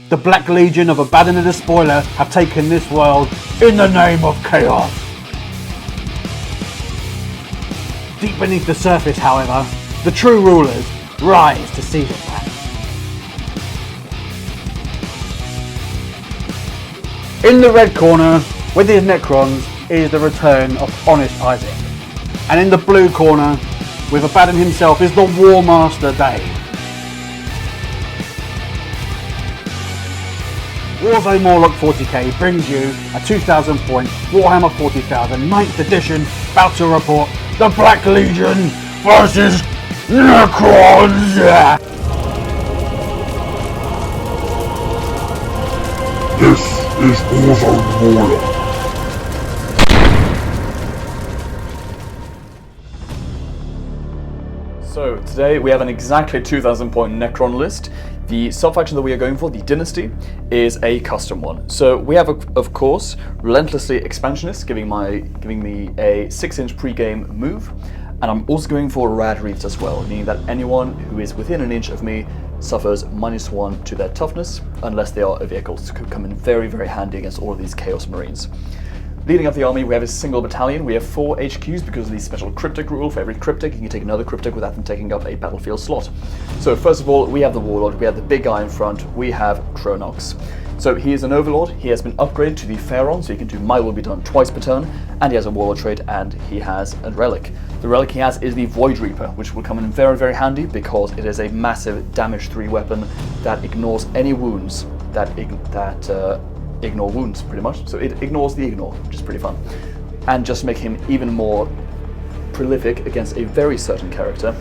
The Black Legion of Abaddon The Despoiler have taken this world in the name of chaos. Deep beneath the surface, however, the true rulers rise to seize it back. In the red corner, with his Necrons, is the return of Honest Isaac. And in the blue corner, with Abaddon himself, is the Warmaster Dave. Warzone Morloc 40k brings you a 2,000 point Warhammer 40,000 9th edition battle report, the Black Legion versus Necrons! This is Warzone Morloc. So today we have an exactly 2,000 point Necron list. The sub-faction that we are going for, the Dynasty, is a custom one. So we have, of course, Relentlessly Expansionist, giving me a 6-inch pre-game move, and I'm also going for Rad Reeds as well, meaning that anyone who is within an inch of me suffers -1 to their toughness, unless they are a vehicle, so could come in very, very handy against all of these Chaos Marines. Leading up the army, we have a single battalion. We have 4 HQs because of the special cryptic rule. For every cryptic, you can take another cryptic without them taking up a battlefield slot. So first of all, we have the Warlord, we have the big guy in front, we have Kronox. So he is an Overlord, he has been upgraded to the Pharaon, so he can do My Will Be Done twice per turn, and he has a Warlord trait, and he has a relic. The relic he has is the Void Reaper, which will come in very, very handy because it is a massive damage 3 weapon that ignores any wounds that ignore wounds, pretty much. So it ignores the ignore, which is pretty fun. And just make him even more prolific against a very certain character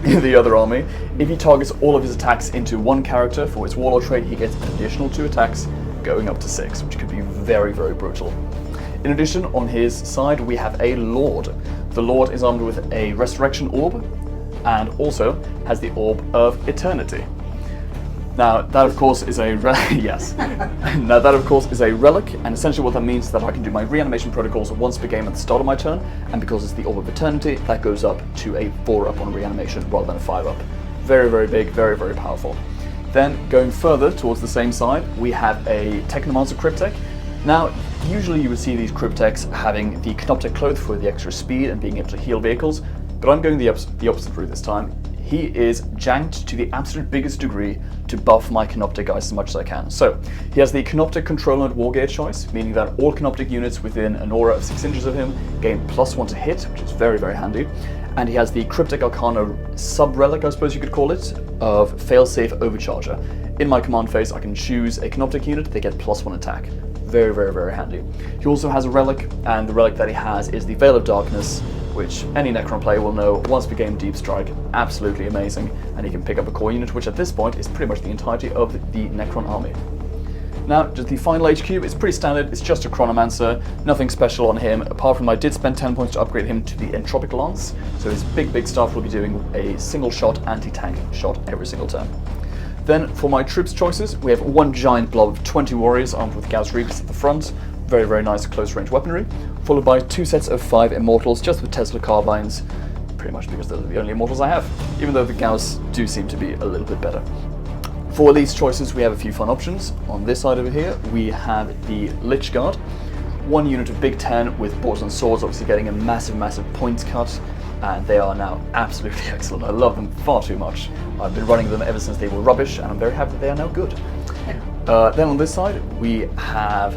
in the other army. If he targets all of his attacks into one character for his Warlord trait, he gets an additional 2 attacks, going up to 6, which could be very, very brutal. In addition, on his side, we have a Lord. The Lord is armed with a Resurrection Orb, and also has the Orb of Eternity. Now that of course is a yes. Now that of course is a relic, and essentially what that means is that I can do my reanimation protocols once per game at the start of my turn, and because it's the Orb of Eternity, that goes up to a 4-up on reanimation rather than a 5-up. Very, very big, very, very powerful. Then going further towards the same side, we have a Technomancer Cryptek. Now usually you would see these Crypteks having the Canoptek Cloth for the extra speed and being able to heal vehicles, but I'm going the opposite route this time. He is janked to the absolute biggest degree to buff my Canoptek guys as much as I can. So he has the Canoptek Controller and Wargear choice, meaning that all Canoptek units within an aura of 6 inches of him gain +1 to hit, which is very, very handy. And he has the Cryptic Arcana sub-relic, I suppose you could call it, of Failsafe Overcharger. In my command phase, I can choose a Canoptek unit, they get +1 attack. Very, very, very handy. He also has a relic, and the relic that he has is the Veil of Darkness, which any Necron player will know once per game Deep Strike, absolutely amazing, and he can pick up a core unit, which at this point is pretty much the entirety of the Necron army. Now, just the final HQ is pretty standard, it's just a Chronomancer, nothing special on him, apart from I did spend 10 points to upgrade him to the Entropic Lance, so his big stuff will be doing a single shot anti-tank shot every single turn. Then for my troops choices, we have one giant blob of 20 warriors armed with Gauss Reapers at the front, very, very nice close range weaponry, followed by 2 sets of 5 Immortals just with Tesla carbines, pretty much because they're the only Immortals I have, even though the Gauss do seem to be a little bit better. For these choices we have a few fun options. On this side over here we have the Lich Guard, 1 unit of Big 10 with Boars and Swords, obviously getting a massive points cut, and they are now absolutely excellent. I love them far too much. I've been running them ever since they were rubbish, and I'm very happy that they are now good. Then on this side we have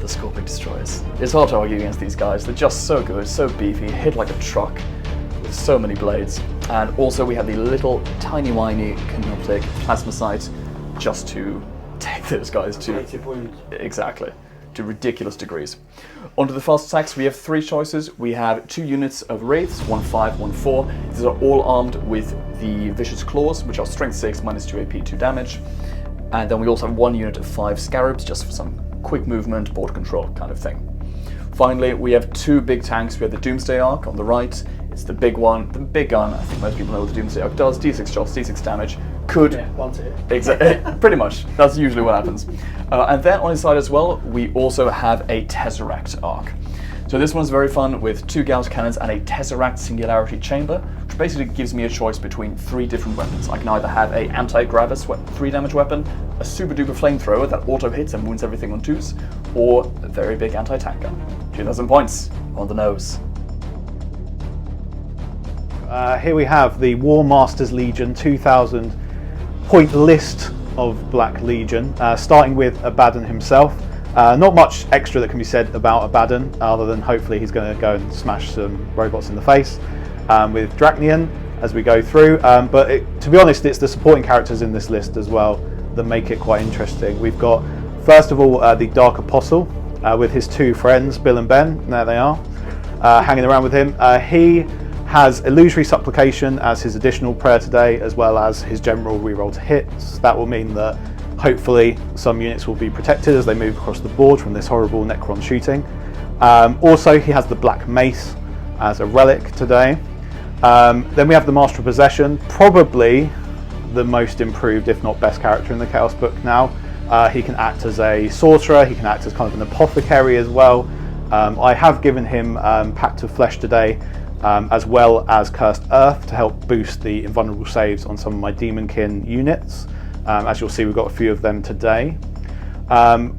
the Scorpic Destroyers. It's hard to argue against these guys, they're just so good, so beefy, hit like a truck, with so many blades. And also we have the little tiny whiny Canoptek Plasma Sight, just to take those guys to exactly to ridiculous degrees. Onto the fast attacks, we have 3 choices. We have 2 units of Wraiths, 1-5, 1-4. These are all armed with the Vicious Claws, which are strength 6, -2 AP, 2 damage. And then we also have 1 unit of 5 Scarabs, just for some quick movement, board control kind of thing. Finally, we have 2 big tanks. We have the Doomsday Arc on the right. It's the big one, the big gun. I think most people know what the Doomsday Arc does. D6 shots, D6 damage. One to hit. Exactly, pretty much. That's usually what happens. And then on his side as well, we also have a Tesseract Arc. So this one's very fun with 2 Gauss cannons and a Tesseract Singularity Chamber, which basically gives me a choice between 3 different weapons. I can either have a anti-gravis 3 damage weapon, a super duper flamethrower that auto hits and wounds everything on 2s, or a very big anti-tank gun. 2,000 points on the nose. Here we have the Warmaster's Legion 2,000 point list of Black Legion, starting with Abaddon himself. Not much extra that can be said about Abaddon, other than hopefully he's going to go and smash some robots in the face with Dracnian as we go through. But to be honest, it's the supporting characters in this list as well that make it quite interesting. We've got, first of all, the Dark Apostle with his 2 friends, Bill and Ben. There they are, hanging around with him. He has Illusory Supplication as his additional prayer today, as well as his general reroll to hits. That will mean that hopefully some units will be protected as they move across the board from this horrible Necron shooting. Also, he has the Black Mace as a relic today. Then we have the Master of Possession, probably the most improved, if not best character in the Chaos book now. He can act as a sorcerer, he can act as kind of an apothecary as well. I have given him Pact of Flesh today, as well as Cursed Earth to help boost the invulnerable saves on some of my Demonkin units. As you'll see, we've got a few of them today.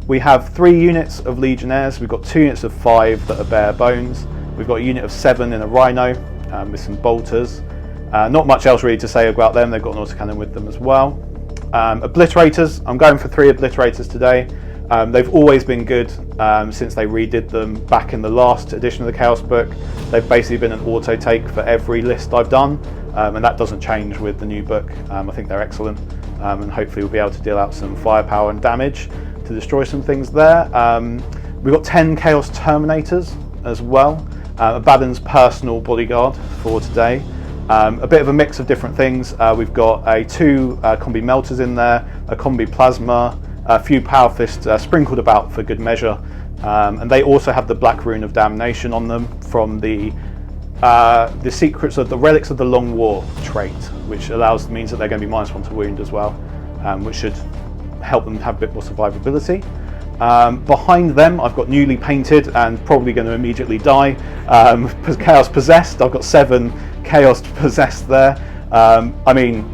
We have 3 units of Legionnaires. We've got 2 units of 5 that are bare bones. We've got a unit of 7 in a Rhino with some bolters. Not much else really to say about them. They've got an autocannon with them as well. Obliterators. I'm going for 3 Obliterators today. They've always been good since they redid them back in the last edition of the Chaos book. They've basically been an auto take for every list I've done, and that doesn't change with the new book. I think they're excellent, and hopefully we'll be able to deal out some firepower and damage to destroy some things there. We've got 10 Chaos Terminators as well, Abaddon's personal bodyguard for today. A bit of a mix of different things. We've got 2 combi melters in there, a combi plasma, a few power fists sprinkled about for good measure, and they also have the Black Rune of Damnation on them from the secrets of the Relics of the Long War trait, which means that they're going to be -1 to wound as well, which should help them have a bit more survivability. Behind them, I've got newly painted and probably going to immediately die Chaos Possessed. I've got 7 Chaos Possessed there. I mean,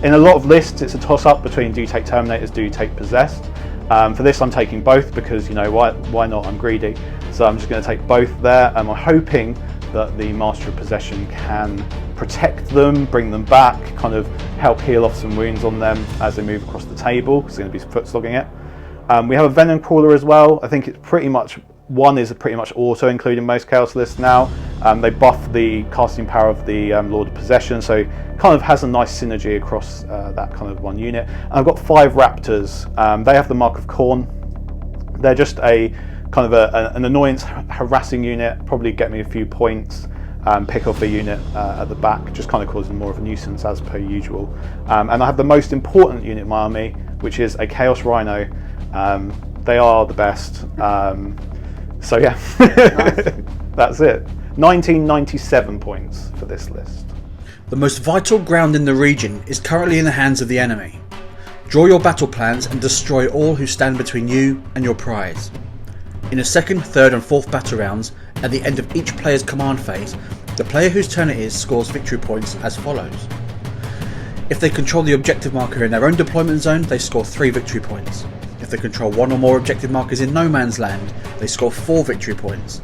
in a lot of lists, it's a toss-up between do you take Terminators, do you take Possessed. For this, I'm taking both because, you know, why not? I'm greedy. So I'm just going to take both there, and I'm hoping that the Master of Possession can protect them, bring them back, kind of help heal off some wounds on them as they move across the table, because they're going to be foot slogging it. We have a Venom Crawler as well. I think it's pretty much, one is pretty much auto, including most Chaos lists now. They buff the casting power of the Lord of Possession, so kind of has a nice synergy across that kind of one unit. And I've got 5 Raptors. They have the Mark of Khorne. They're just a kind of an annoyance harassing unit, probably get me a few points, pick off a unit at the back, just kind of causing more of a nuisance as per usual. And I have the most important unit in my army, which is a Chaos Rhino. They are the best. So yeah, that's it. 1997 points for this list. The most vital ground in the region is currently in the hands of the enemy. Draw your battle plans and destroy all who stand between you and your prize. In the 2nd, 3rd and 4th battle rounds, at the end of each player's command phase, the player whose turn it is scores victory points as follows. If they control the objective marker in their own deployment zone, they score 3 victory points. If they control 1 or more objective markers in no man's land, they score 4 victory points.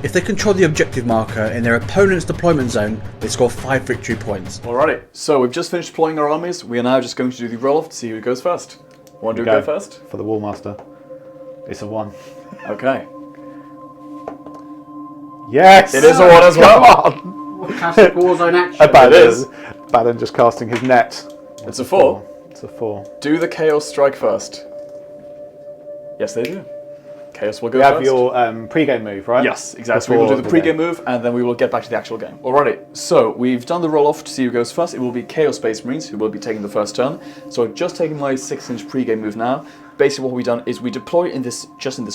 If they control the objective marker in their opponent's deployment zone, they score 5 victory points. Alrighty, so we've just finished deploying our armies. We are now just going to do the roll-off to see who goes first. Want to go first? For the Warmaster. It's a 1. Okay. Yes! It is a 1 as well. Classic Warzone action. Abaddon just casting his net. It's a 4. It's a 4. Do the Chaos strike first? Yes, they do. Chaos will go You have first. your pre-game move, right? Yes, exactly. We will do the pre-game move, and then we will get back to the actual game. Alrighty, so we've done the roll-off to see who goes first. It will be Chaos Space Marines who will be taking the first turn. So I've just taken my 6-inch pre-game move now. Basically what we've done is we deploy in this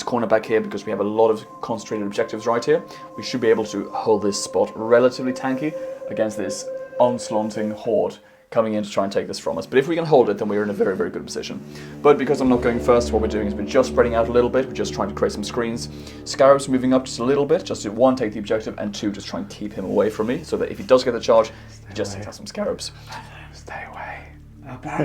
corner back here because we have a lot of concentrated objectives right here. We should be able to hold this spot relatively tanky against this onslaughting horde coming in to try and take this from us. But if we can hold it, then we're in a very, very good position. But because I'm not going first, what we're doing is we're just spreading out a little bit. We're just trying to create some screens. Scarab's moving up just a little bit, just to 1, take the objective, and 2, just try and keep him away from me, so that if he does get the charge, he just takes out some Scarabs. Stay away.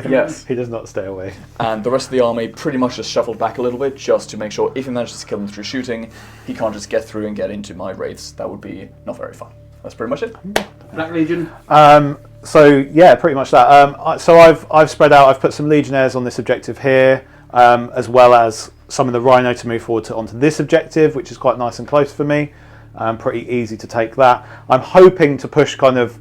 Yes. He does not stay away. And the rest of the army pretty much just shuffled back a little bit, just to make sure if he manages to kill them through shooting, he can't just get through and get into my wraiths. That would be not very fun. That's pretty much it. Black Legion. So yeah, pretty much that. So I've spread out. I've put some legionnaires on this objective here, as well as some of the rhino to move forward onto this objective, which is quite nice and close for me. Pretty easy to take that. I'm hoping to push kind of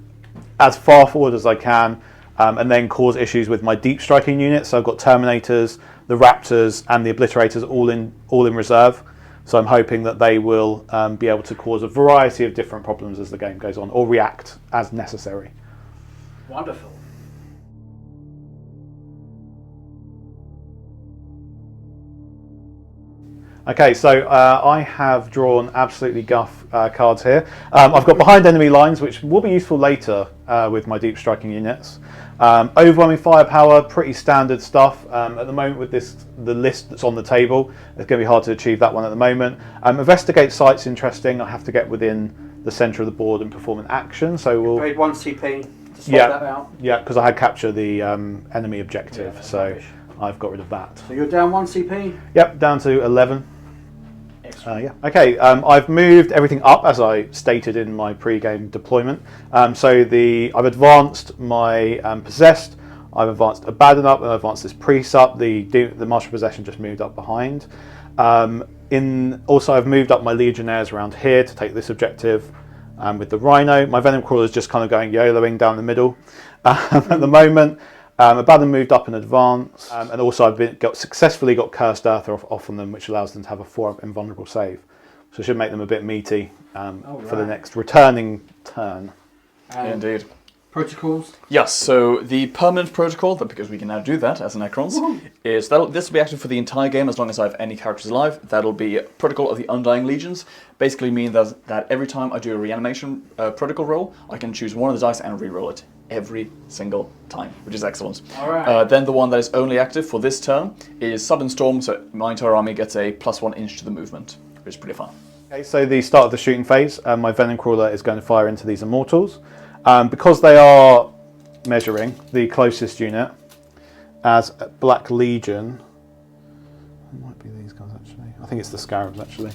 as far forward as I can, and then cause issues with my deep striking units. So I've got Terminators, the Raptors, and the Obliterators all in reserve. So I'm hoping that they will be able to cause a variety of different problems as the game goes on, or react as necessary. Wonderful. Okay, so I have drawn absolutely guff cards here. I've got behind enemy lines, which will be useful later with my deep striking units. Overwhelming firepower, pretty standard stuff. At the moment with the list that's on the table, it's going to be hard to achieve that one at the moment. Investigate site's interesting. I have to get within the centre of the board and perform an action. So we'll Paid 1 CP to swap that out. Yeah, because I had capture the enemy objective, Yeah, so rubbish. I've got rid of that. So you're down 1 CP? Yep, down to 11. Excellent. Yeah. Okay. I've moved everything up as I stated in my pre-game deployment. So I've advanced my possessed. I've advanced Abaddon up, and I've advanced this priest up. The Master of Possession just moved up behind. Also, I've moved up my legionnaires around here to take this objective. With the rhino, my venom crawler is just kind of going YOLOing down the middle at the moment. Abaddon moved up in advance, and also I've successfully got Cursed Earth off on them, which allows them to have a 4-up invulnerable save. So it should make them a bit meaty for the next returning turn. Indeed. Protocols? Yes, so the permanent protocol, because we can now do that as Necrons, is this will be active for the entire game as long as I have any characters alive. That'll be Protocol of the Undying Legions. Basically means that every time I do a reanimation protocol roll, I can choose one of the dice and re-roll it every single time, which is excellent. Alright. Then the one that is only active for this turn is Sudden Storm, so my entire army gets a +1 inch to the movement, which is pretty fun. Okay, so the start of the shooting phase, my venom crawler is going to fire into these immortals. Because they are measuring the closest unit as Black Legion, it might be these guys actually. I think it's the Scarabs actually.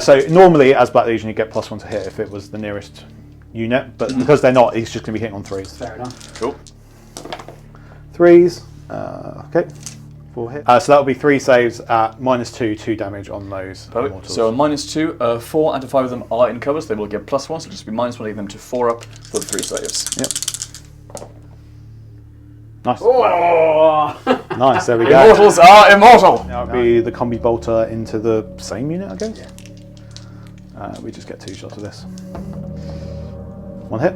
So normally as Black Legion you get +1 to hit if it was the nearest unit, but because they're not, he's just going to be hitting on 3s. Fair enough. Cool. 3s. Okay. 4 hits. So that will be 3 saves at -2 damage on those immortals. So -2, 4 out of 5 of them are in covers. They will get +1, so just be -1, leave them to 4 up for the 3 saves. Yep. Nice. Oh! Nice, there we go. Immortals are immortal! Now it'll be the combi bolter into the same unit, I guess. We just get 2 shots of this. 1 hit.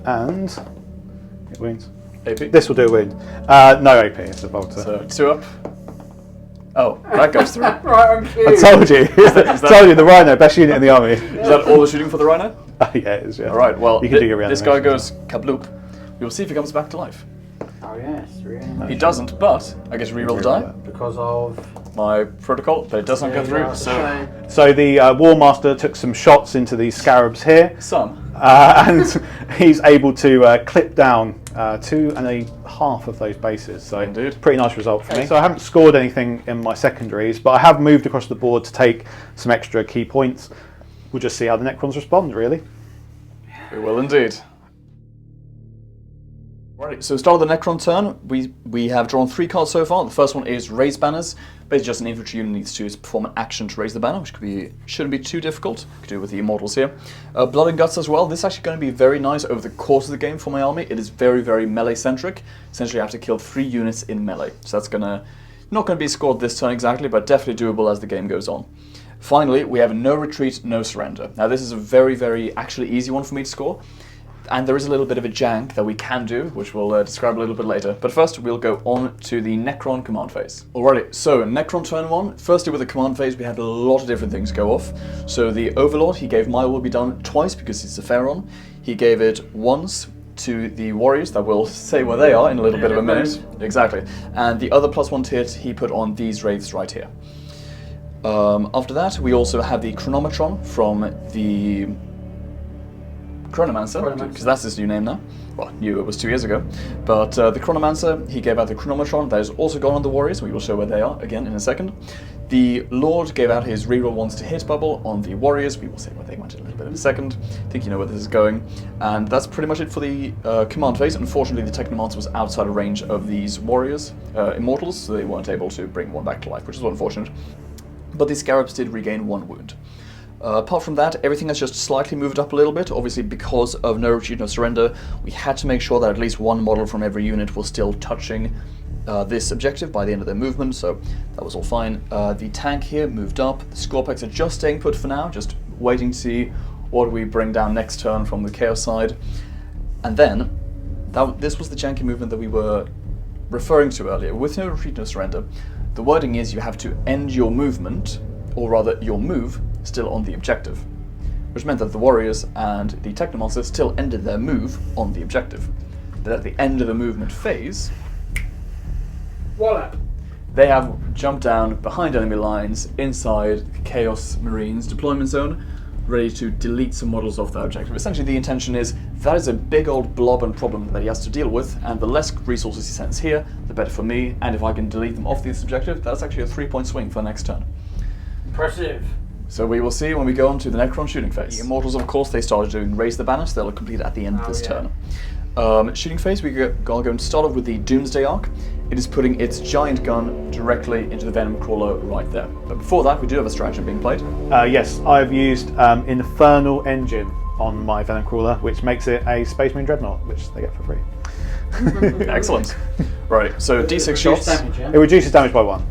And it wounds. AP? This will do a wound. No AP, it's a bolter. So 2 up. Oh, that goes through. Right on cue. I told you. Told you, the Rhino, best unit in the army. Is that all the shooting for the Rhino? Yeah, it is, yeah. Alright, well, you can do your this guy reanimation. goes kabloop. We'll see if he comes back to life. Oh yes, really. He doesn't, but I get to reroll the die. Because of My protocol, but it does not go through, That's a so shame. So the Warmaster took some shots into these Scarabs here. some. And he's able to clip down 2.5 of those bases. So Indeed. pretty nice result for me. So I haven't scored anything in my secondaries, but I have moved across the board to take some extra key points. We'll just see how the Necrons respond, really. We will indeed. Right, so start of the Necron turn, we have drawn 3 cards so far. The first one is Raise Banners. Basically just an infantry unit needs to perform an action to raise the banner, which shouldn't be too difficult. Could do it with the Immortals here. Blood and Guts as well. This is actually going to be very nice over the course of the game for my army. It is very, very melee-centric. Essentially I have to kill 3 units in melee. So that's not going to be scored this turn exactly, but definitely doable as the game goes on. Finally, we have No Retreat, No Surrender. Now this is a very, very actually easy one for me to score. And there is a little bit of a jank that we can do, which we'll describe a little bit later. But first, we'll go on to the Necron command phase. Alrighty, so Necron turn 1. Firstly, with the command phase, we had a lot of different things go off. So the Overlord, he gave My Will Be Done twice because he's a Pharaon. He gave it once to the warriors that will say where they are in a little bit of a minute. Exactly. And the other +1 hit he put on these wraiths right here. After that, we also have the Chronometron from the Chronomancer, because that's his new name now. Well, new, it was 2 years ago. But the Chronomancer, he gave out the Chronometron. That is also gone on the warriors. We will show where they are again in a second. The Lord gave out his reroll once to hit bubble on the warriors. We will say where they went in a little bit in a second. I think you know where this is going. And that's pretty much it for the command phase. Unfortunately, the Technomancer was outside of range of these warriors, immortals, so they weren't able to bring one back to life, which is unfortunate. But the Scarabs did regain 1 wound. Apart from that, everything has just slightly moved up a little bit. Obviously, because of no retreat, no surrender, we had to make sure that at least one model from every unit was still touching this objective by the end of their movement, so that was all fine. The tank here moved up. The Scorpex are just staying put for now, just waiting to see what we bring down next turn from the Chaos side. And then, this was the janky movement that we were referring to earlier. With no retreat, no surrender, the wording is you have to end your movement, or rather your move, still on the objective, which meant that the warriors and the Technomancer still ended their move on the objective. But at the end of the movement phase, Wallop. they have jumped down behind enemy lines inside the Chaos Marines deployment zone, ready to delete some models off that objective. Essentially, the intention is that is a big old blob and problem that he has to deal with, and the less resources he sends here, the better for me. And if I can delete them off this objective, that's actually a 3-point swing for the next turn. Impressive. So we will see when we go on to the Necron shooting phase. The Immortals, of course, they started doing Raise the Banner, so they'll complete at the end of this turn. Shooting phase, we are going to start off with the Doomsday Arc. It is putting its giant gun directly into the Venom Crawler right there. But before that, we do have a stratagem being played. Yes, I've used Infernal Engine on my Venom Crawler, which makes it a Space Marine Dreadnought, which they get for free. Excellent. Right, so D6 shots. Damage, yeah? It reduces damage by 1.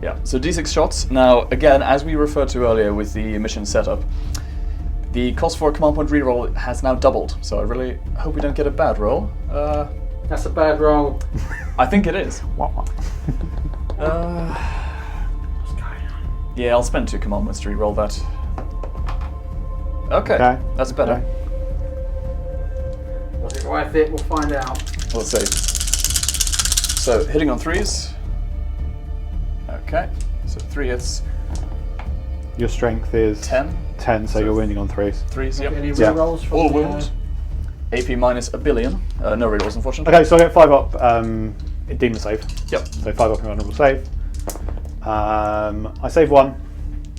Yeah, so D6 shots. Now, again, as we referred to earlier with the mission setup, the cost for a command point reroll has now doubled, so I really hope we don't get a bad roll. That's a bad roll. I think it is. What's going on? Yeah, I'll spend 2 command points to reroll that. Okay, that's better. Okay. Was it worth it? We'll find out. Let's see. So, hitting on 3s. Okay, so 3 hits. Your strength is 10. 10, so you're wounding on 3s. 3s, yep. Any Yeah. rerolls from All the, wound. AP minus a billion. No rerolls, unfortunately. Okay, so I get 5 up Demon Save. Yep. So 5 up in Honourable Save. I save 1.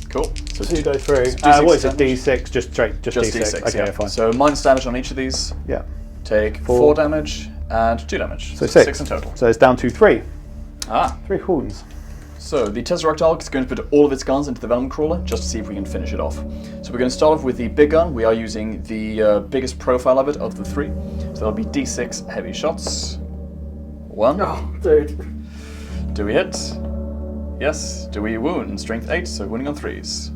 Cool. So 2 go through. D6 What is it? damage? D6? Just straight. Just D6. Okay, yeah. fine. So minus damage on each of these. Yeah. Take 4 4 damage and 2 damage. So 6. 6 in total. So it's down to 3. Ah. 3 wounds. So the Tesseract Arc is going to put all of its guns into the Venom Crawler just to see if we can finish it off. So we're going to start off with the big gun. We are using the biggest profile of it of the 3. So that'll be D6 heavy shots. 1. Oh, dude. Do we hit? Yes. Do we wound? Strength 8, so wounding on 3s.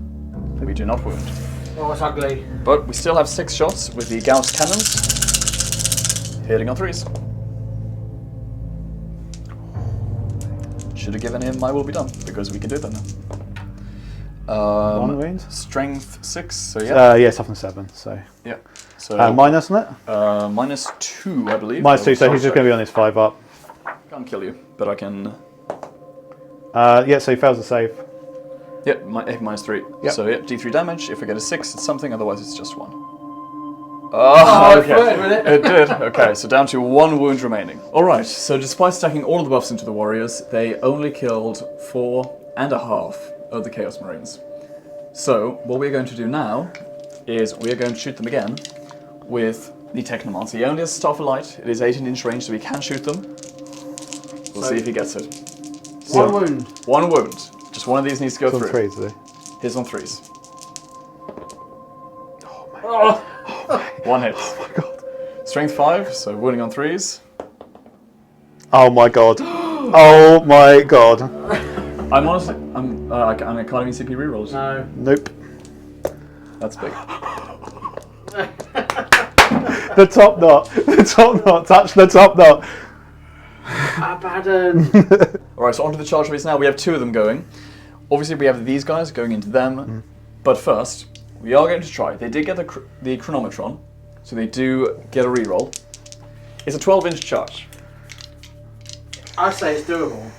We do not wound. Oh, it's ugly. But we still have 6 shots with the Gauss cannons. Hitting on 3s. Should have given him I will be done, because we can do that now. 1 wound. Strength 6, so yeah. Yeah, toughness 7. So Yeah. So minus on it. minus 2, I believe. Minus 2. So he's just going to be on his 5 up. Can't kill you, but I can. Yeah. So he fails the save. Yep, minus 3. Yep. So yep, D3 damage. If I get a 6, it's something. Otherwise, it's just 1. Oh, it flirted with it. It did. Okay, so down to 1 wound remaining. All right. So despite stacking all of the buffs into the warriors, they only killed 4.5 of the Chaos Marines. So what we're going to do now is we're going to shoot them again with the Technomancer. He only has Staff of Light. It is 18-inch range, so we can shoot them. We'll see if he gets it. 1 wound. 1 wound. Just one of these needs to go It's on through. 3s, is he? His on 3s. Oh, 1 hit. Oh my god. Strength 5, so wounding on 3s. Oh my god. Oh my god. I'm honestly, I can't even CP rerolls. no. Nope. That's big. The top knot. The top knot. Touch the top knot. Abaddon. Alright, so onto the charge phase now. We have 2 of them going. Obviously, we have these guys going into them. But first, we are going to try. They did get the Chronometron, so they do get a reroll. It's a 12-inch charge. I say it's doable.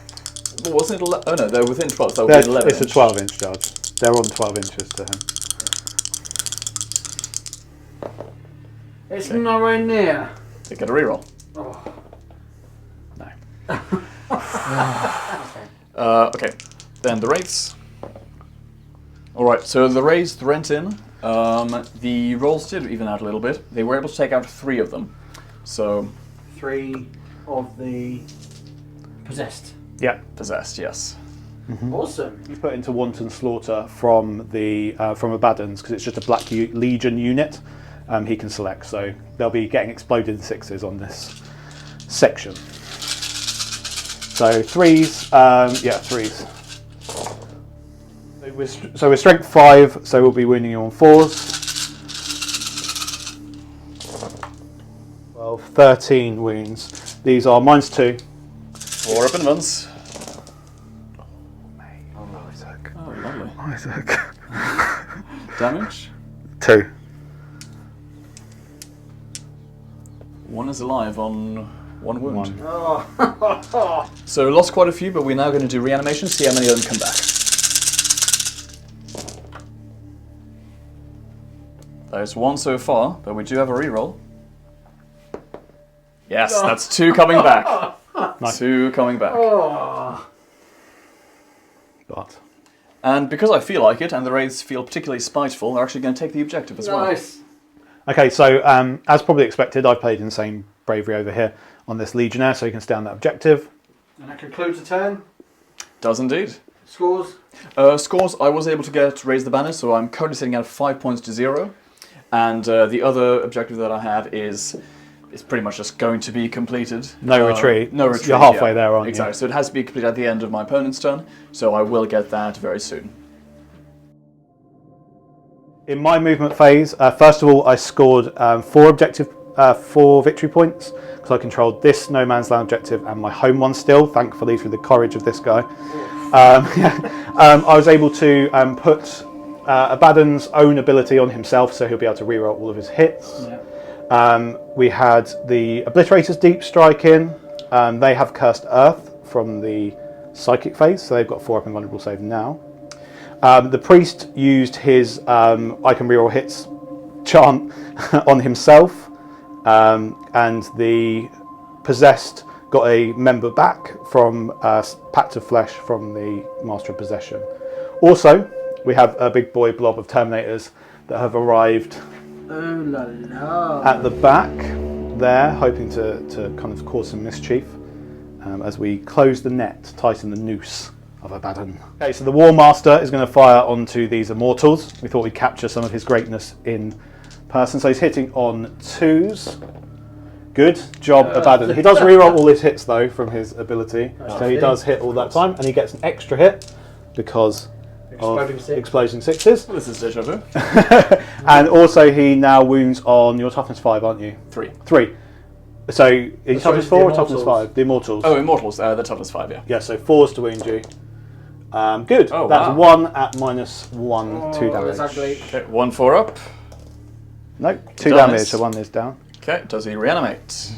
Well, wasn't it? Oh no, they're within 12. So that would be 11. It's a 12-inch charge. They're on 12 inches to him. It's nowhere near. They get a reroll. Oh. No. Okay. Then the wraiths. All right. So the wraiths went in. The rolls did even out a little bit. They were able to take out 3 of them. So 3 of the possessed. Yeah. Possessed, yes. Awesome. You put into wanton slaughter from the from Abaddon's because it's just a Black Legion unit. He can select, so they'll be getting exploded in 6s on this section. So 3s, yeah, 3s. So we're strength 5, so we'll be wounding you on 4s. 12, 13 wounds. These are -2. 4 up and ones. Isaac. Oh, lovely. Isaac. Damage. 2. 1 is alive on 1 wound. 1. Oh. So we lost quite a few, but we're now going to do reanimation, see how many of them come back. There's 1 so far, but we do have a reroll. Yes, that's 2 coming back. Nice. 2 coming back. Oh. But And because I feel like it, and the wraiths feel particularly spiteful, they're actually going to take the objective as well. Nice. okay, so as probably expected, I played insane bravery over here on this Legionnaire, so you can stay on that objective. And that concludes the turn. Does indeed. Scores. Scores, I was able to raise the banner, so I'm currently sitting at 5 points to 0. And the other objective that I have is pretty much just going to be completed. No retreat. No retreat. You're halfway there, aren't you? Exactly. So it has to be completed at the end of my opponent's turn, so I will get that very soon. In my movement phase, first of all, I scored 4 victory points because I controlled this no man's land objective and my home one still, thankfully through the courage of this guy. I was able to put Abaddon's own ability on himself, so he'll be able to reroll all of his hits. Yeah. We had the Obliterator's Deep Strike in. They have Cursed Earth from the Psychic phase, so they've got 4 up and vulnerable save now. The Priest used his I can reroll hits chant on himself, and the Possessed got a member back from Pact of Flesh from the Master of Possession. Also, we have a big boy blob of Terminators that have arrived Oh la la. at the back there, hoping to kind of cause some mischief as we close the net, tighten the noose of Abaddon. Okay, so the Warmaster is going to fire onto these Immortals. We thought we'd capture some of his greatness in person. So he's hitting on 2s. Good job, Abaddon. He does reroll all his hits though from his ability. So he does hit all that time, and he gets an extra hit because of exploding 6s. Well, this is deja vu. And also he now wounds on your toughness 5, aren't you? 3. 3. So is toughness 4 or toughness Immortals. 5? The Immortals. Oh, Immortals, the toughness 5, yeah. Yeah, so 4s to wound you. Good. Oh, That's wow. 1 at -1, 2 damage. That's ugly. Okay, 1 4 up. No, 2 Does. damage, so 1 is down. Okay, does he reanimate?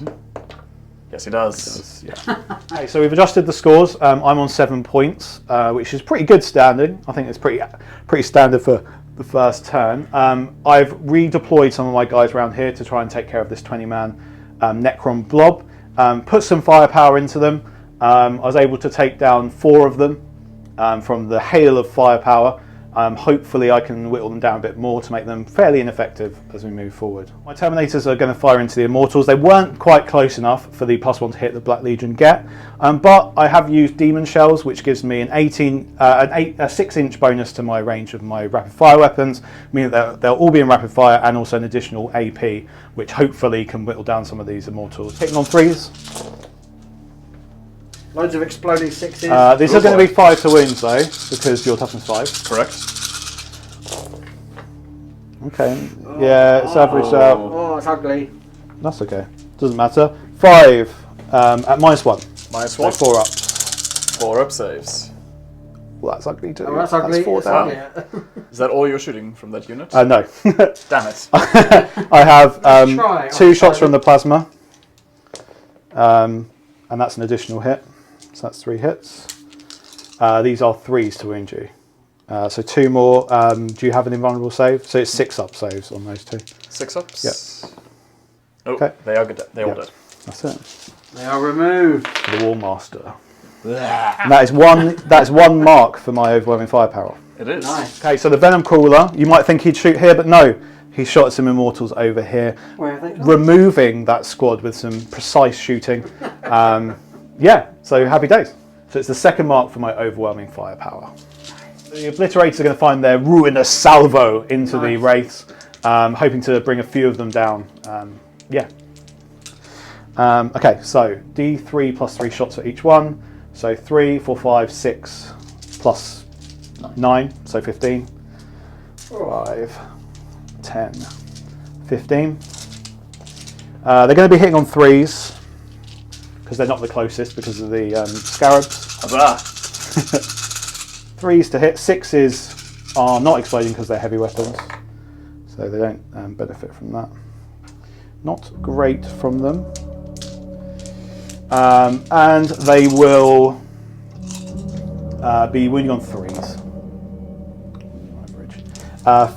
Yes, he does. Yeah. Okay, so we've adjusted the scores. I'm on 7 points, which is pretty good standing. I think it's pretty standard for the first turn. I've redeployed some of my guys around here to try and take care of this 20-man Necron blob. Put some firepower into them. I was able to take down 4 of them from the hail of firepower. Hopefully I can whittle them down a bit more to make them fairly ineffective as we move forward. My Terminators are going to fire into the Immortals. They weren't quite close enough for the +1 to hit the Black Legion get, but I have used Demon Shells, which gives me a 6-inch bonus to my range of my rapid fire weapons, meaning that they'll all be in rapid fire, and also an additional AP, which hopefully can whittle down some of these Immortals. Hitting on 3s. Loads of exploding 6s. These are going to be 5 to wounds though, because your toughness 5. Correct. Okay, yeah, it's averaged out. Oh, it's ugly. That's okay, doesn't matter. 5 at -1. -1. So 4 ups. 4 up saves. Well, that's ugly too. Oh, that's ugly. That's 4 It's down. ugly. Is that all you're shooting from that unit? No. Damn it. I have Try. 2 shots from the plasma. and that's an additional hit. So that's 3 hits. These are 3s to wound you. So 2 more. Do you have an invulnerable save? So it's 6 up saves on those 2. 6 ups. Yep. Oh, Okay. they are good. They all Yep. dead. That's it. They are removed. The Warmaster. And that is one mark for my overwhelming firepower. It is. Nice. Okay, so the Venom Crawler, you might think he'd shoot here, but no. He shot some Immortals over here, Where have they gone? removing that squad with some precise shooting. Yeah, so happy days. So it's the second mark for my overwhelming firepower. The Obliterators are going to find their ruinous salvo into the Wraiths, hoping to bring a few of them down. Yeah. Okay, so D3 plus 3 shots for each one. So 3, 4, 5, 6 plus 9, so 15. 5, 10, 15. They're going to be hitting on 3s because they're not the closest because of the scarabs. Huzzah! 3s to hit. 6s are not exploding because they're heavy weapons, so they don't benefit from that. Not great from them. And they will be wounding on 3s. Average.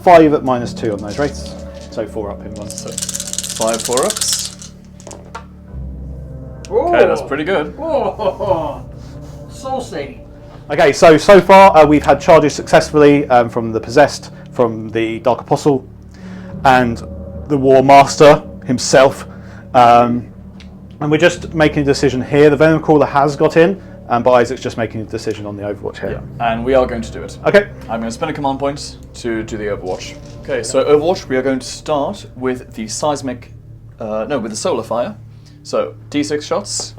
5 at -2 on those Wraiths, so 4 up in one. So 5 4-ups. Whoa. Okay, that's pretty good. Whoa. Saucy. Okay, so far we've had charges successfully from the Possessed, from the Dark Apostle, and the Warmaster himself. And we're just making a decision here. The Venom Crawler has got in, but Isaac's just making a decision on the Overwatch here. Yeah, and we are going to do it. Okay. I'm going to spend a command point to do the Overwatch. Okay, so Overwatch, we are going to start with the seismic, with the solar fire. So D6 shots.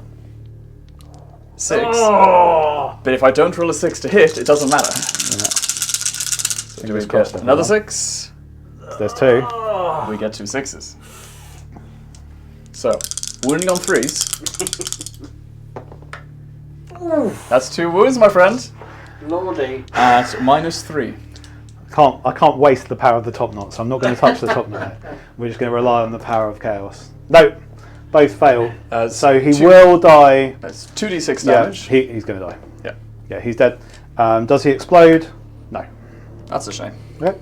6. Oh. But if I don't roll a 6 to hit, it doesn't matter. So do we Fingers crossed, get another everyone. 6? There's 2. We get 2 6s. So, wounding on 3s. That's 2 wounds, my friend. Lordy. At -3. I can't waste the power of the top knot, so I'm not going to touch the top knot. We're just going to rely on the power of chaos. No, both fail. So he will die. That's 2d6 Yeah, damage. he's going to die. Yeah. Yeah, he's dead. Does he explode? No. That's a shame. Okay.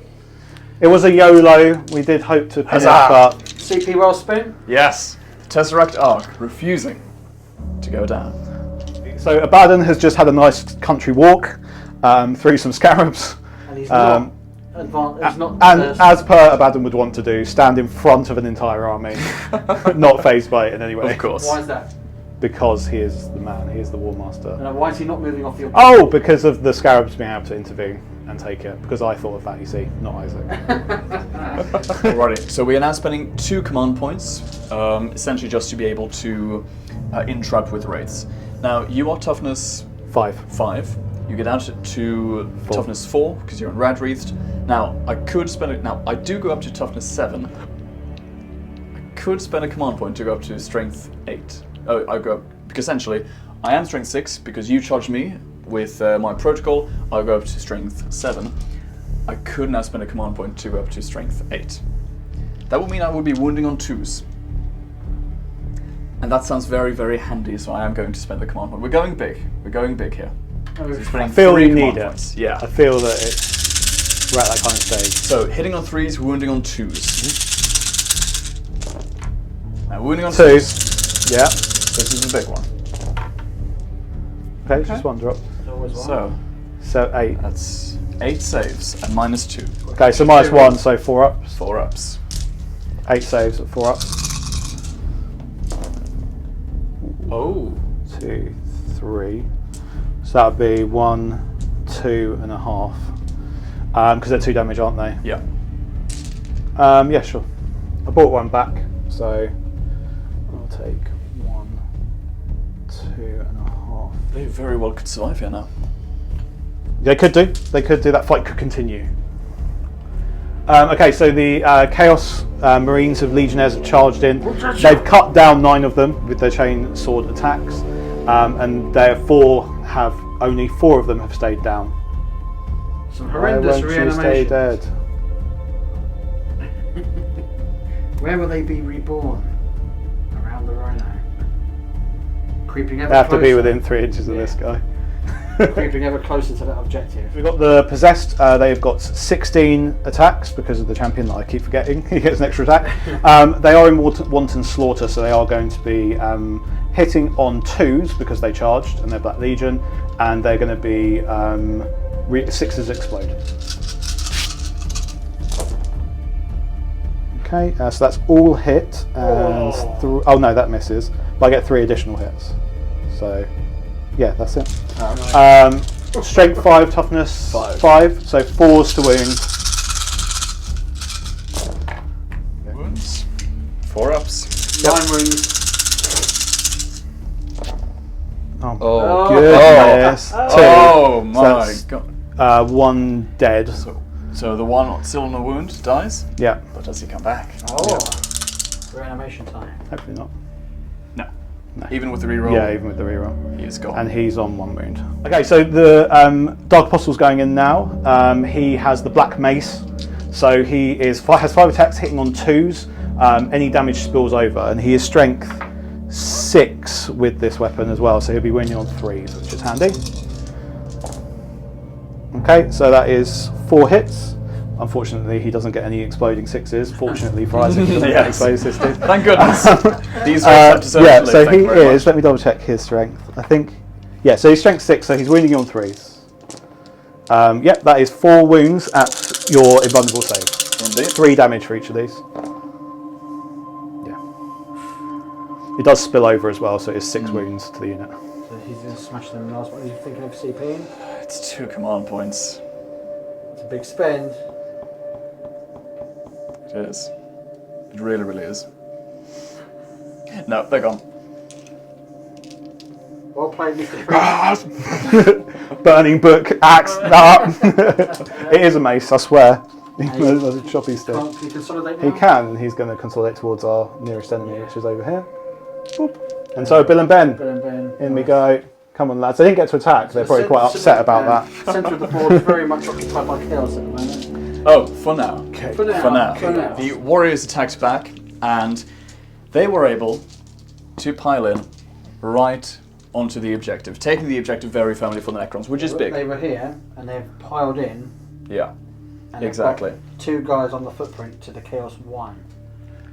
It was a YOLO. We did hope to pin it, Huzzah! but CP roll spin. Yes. Tesseract Arc refusing to go down. so Abaddon has just had a nice country walk through some scarabs. And he's not advanced. He's not. And as per Abaddon would want to do, stand in front of an entire army, not phased by it in any way. Of course. Why is that? Because he is the man, he is the Warmaster. And why is he not moving off your? Oh, because of the scarabs being able to intervene and take it. Because I thought of that, you see, not Isaac. Alrighty, so we are now spending 2 command points, essentially just to be able to entrap with wraiths. Now, you are toughness 5. 5. You get out to 4. toughness 4 because you're rad wreathed. Now, I could spend it. Now, I do go up to toughness 7. I could spend a command point to go up to strength 8. Oh, I go up because essentially I am strength 6 because you charged me with my protocol. I'll go up to strength 7. I could now spend a command point to go up to strength 8. That would mean I would be wounding on 2s. And that sounds very, very handy, so I am going to spend the command point. We're going big. We're going big here. So Oh, spending I feel 3 you command need it. points. Yeah. I feel that we're at that kind of stage. So hitting on 3s, wounding on 2s. Now wounding on 2. 2s. Yeah. This is the big one. Okay, just one drop. always one. So So 8. that's 8 saves and -2. Okay, so -1, so 4 ups. 4 ups. 8 saves at 4 ups. Oh. 2, 3. So that would be 1, 2.5. Because they're 2 damage, aren't they? Yeah. Yeah, sure. I bought one back, so I'll take 1, 2.5. They very well could survive here now. They could do. They could do. That fight could continue. Okay, so the Chaos Marines of Legionnaires have charged in. They've cut down 9 of them with their chain sword attacks, and therefore only 4 of them have stayed down. Some horrendous Why won't you stay reanimation. dead? Where will they be reborn? Around the Rhino. Creeping They ever have to be closer. within 3 inches of this guy. Creeping ever closer to that objective. We've got the Possessed. They've got 16 attacks because of the champion that I keep forgetting. He gets an extra attack. They are in wanton slaughter, so they are going to be hitting on 2s because they charged and they're Black Legion, and they're going to be 6s explode. Okay, so that's all hit, and oh no, that misses. But I get 3 additional hits. So yeah, that's it. Strength 5, toughness 5, so 4s to wound. Wounds. 4 ups. 9 wounds. Oh goodness! 2. Oh So my that's, god. 1 dead. So the one still on the wound dies, Yeah, but does he come back? Oh. Reanimation time. hopefully not. No. No. Even with the reroll, Yeah, even with the reroll. he is gone. And he's on 1 wound. Okay, so the Dark Apostle's going in now. He has the Black Mace, so he has 5 attacks hitting on 2s. Any damage spills over, and he is Strength 6 with this weapon as well, so he'll be wounding on 3s, which is handy. Okay, so that is 4 hits. Unfortunately, he doesn't get any exploding 6s. Fortunately for Isaac, he doesn't get any exploding 6s. Thank goodness. These are Yeah, so he is. Let me double check his strength. I think, yeah. So he's strength 6, so he's wounding on 3s. Yep, that is 4 wounds at your invulnerable save. Indeed. 3 damage for each of these. Yeah. It does spill over as well, so it's 6 wounds to the unit. So he's going to smash them last. What are you thinking of CPing? It's 2 command points. It's a big spend. It is. It really, really is. No, they're gone. Well played, Mr. Prince. Burning book, axe. It is a mace, I swear. There's a choppy stick. Can't you consolidate He now? can, and he's going to consolidate towards our nearest enemy, which is over here. Boop. And so Bill and Ben, Bill and Ben. in we go. Come on, lads. They didn't get to attack. They're probably quite upset about that. Centre of the board is very much occupied by chaos at the moment. Oh, for now. Okay. For now. For now. For now. The warriors attacked back, and they were able to pile in right onto the objective, taking the objective very firmly for the Necrons, which is big. They were here and they've piled in. Yeah, And they've exactly. got 2 guys on the footprint to the Chaos 1.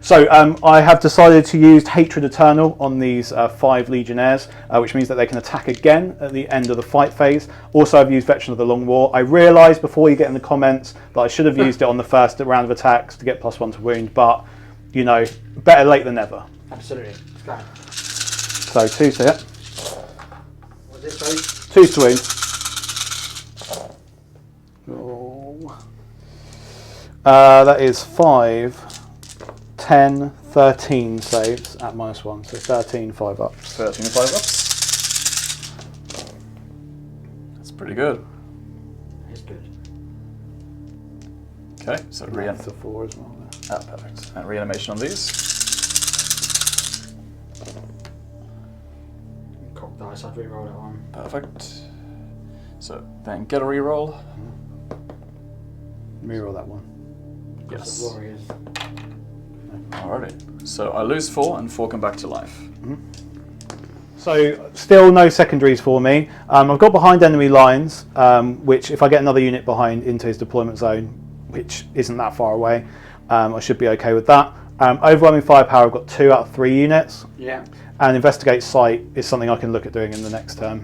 So I have decided to use Hatred Eternal on these 5 Legionnaires, which means that they can attack again at the end of the fight phase. Also, I've used Veteran of the Long War. I realised before you get in the comments that I should have used it on the first round of attacks to get +1 to wound, but, you know, better late than never. Absolutely. Let's go. So 2 to hit, What's it, sorry? 2 to wound. Oh. That is 5, 10, 13 saves at -1, so 13, 5 ups. 13 and 5 ups. That's pretty good. It's good. Okay, so That's a 4 as well. perfect. And reanimation on these. Cock dice, I'd re-roll that one. Perfect. So then get a reroll. Reroll that one. Yes. The Warriors. Alrighty. So I lose 4 and 4 come back to life. So still no secondaries for me. I've got behind enemy lines, which if I get another unit behind into his deployment zone, which isn't that far away, I should be okay with that. Overwhelming firepower, I've got 2 out of 3 units. Yeah. And investigate site is something I can look at doing in the next turn.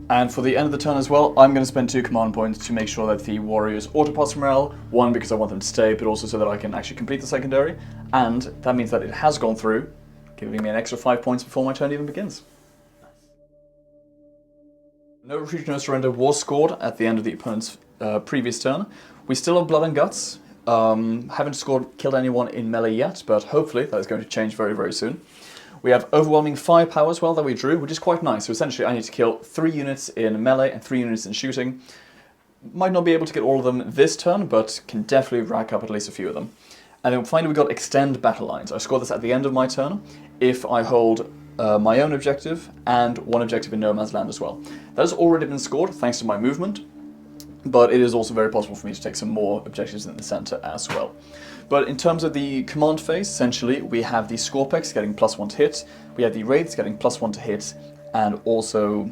And for the end of the turn as well, I'm going to spend 2 command points to make sure that the warriors auto-pass morale. 1, because I want them to stay, but also so that I can actually complete the secondary. And that means that it has gone through, giving me an extra 5 points before my turn even begins. No retreat, no surrender was scored at the end of the opponent's previous turn. We still have blood and guts. Haven't killed anyone in melee yet, but hopefully that is going to change very, very soon. We have overwhelming firepower as well that we drew, which is quite nice. So essentially I need to kill 3 units in melee and 3 units in shooting. Might not be able to get all of them this turn, but can definitely rack up at least a few of them. And then finally we got extend battle lines. I score this at the end of my turn if I hold my own objective and 1 objective in no man's land as well. That has already been scored thanks to my movement. but it is also very possible for me to take some more objectives in the center as well. But in terms of the command phase, essentially, we have the Scorpex getting +1 to hit, we have the Wraiths getting +1 to hit, and also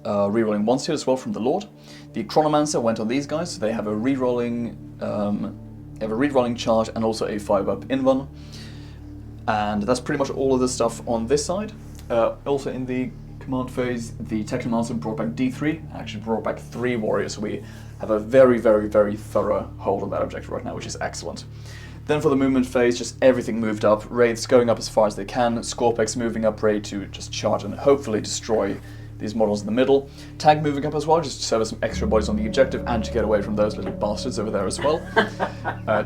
rerolling 1 to hit as well from the Lord. The Chronomancer went on these guys, so they have a rerolling charge and also a 5-up in one. And that's pretty much all of the stuff on this side. Also in the command phase, the Technomancer brought back D3, actually brought back 3 warriors, so we have a very, very, very thorough hold on that objective right now, which is excellent. Then for the movement phase, just everything moved up, Wraiths going up as far as they can, Scorpex moving up ready to just charge and hopefully destroy these models in the middle. Tag moving up as well, just to serve as some extra bodies on the objective and to get away from those little bastards over there as well.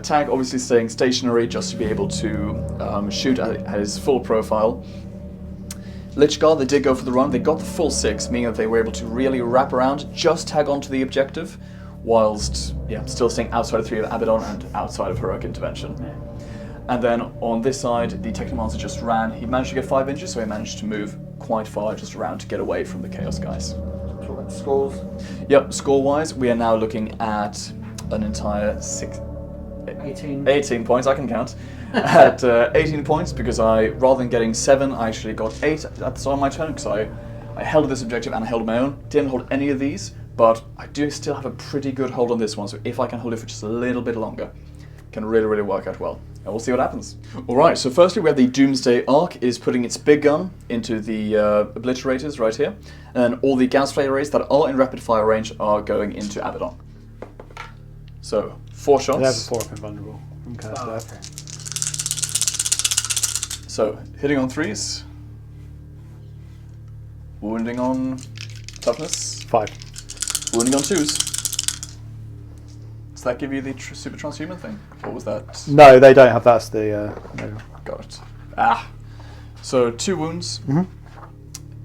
Tag obviously staying stationary just to be able to shoot at his full profile. Lich Guard, they did go for the run, they got the full 6, meaning that they were able to really wrap around, just tag onto the objective, whilst still staying outside of 3 of Abaddon and outside of Heroic Intervention. And then on this side, the Technomancer just ran. He managed to get 5 inches, so he managed to move quite far just around to get away from the Chaos guys. Talk about the scores. Yep, score-wise, we are now looking at an entire 18 points, I can count. At 18 points, because rather than getting 7, I actually got 8 at the start of my turn, because I held this objective and I held my own. Didn't hold any of these, but I do still have a pretty good hold on this one, so if I can hold it for just a little bit longer, it can really, really work out well. And we'll see what happens. Alright, so firstly we have the Doomsday Arc is putting its big gun into the Obliterators right here, and then all the Gas Flare arrays that are in rapid fire range are going into Abaddon. So, 4 shots. They have a 4-up invulnerable. Okay, Okay. So, hitting on 3s, wounding on toughness, 5. wounding on 2s. Does that give you the super transhuman thing? What was that? No, they don't have that. That's the no. Got it. So 2 wounds.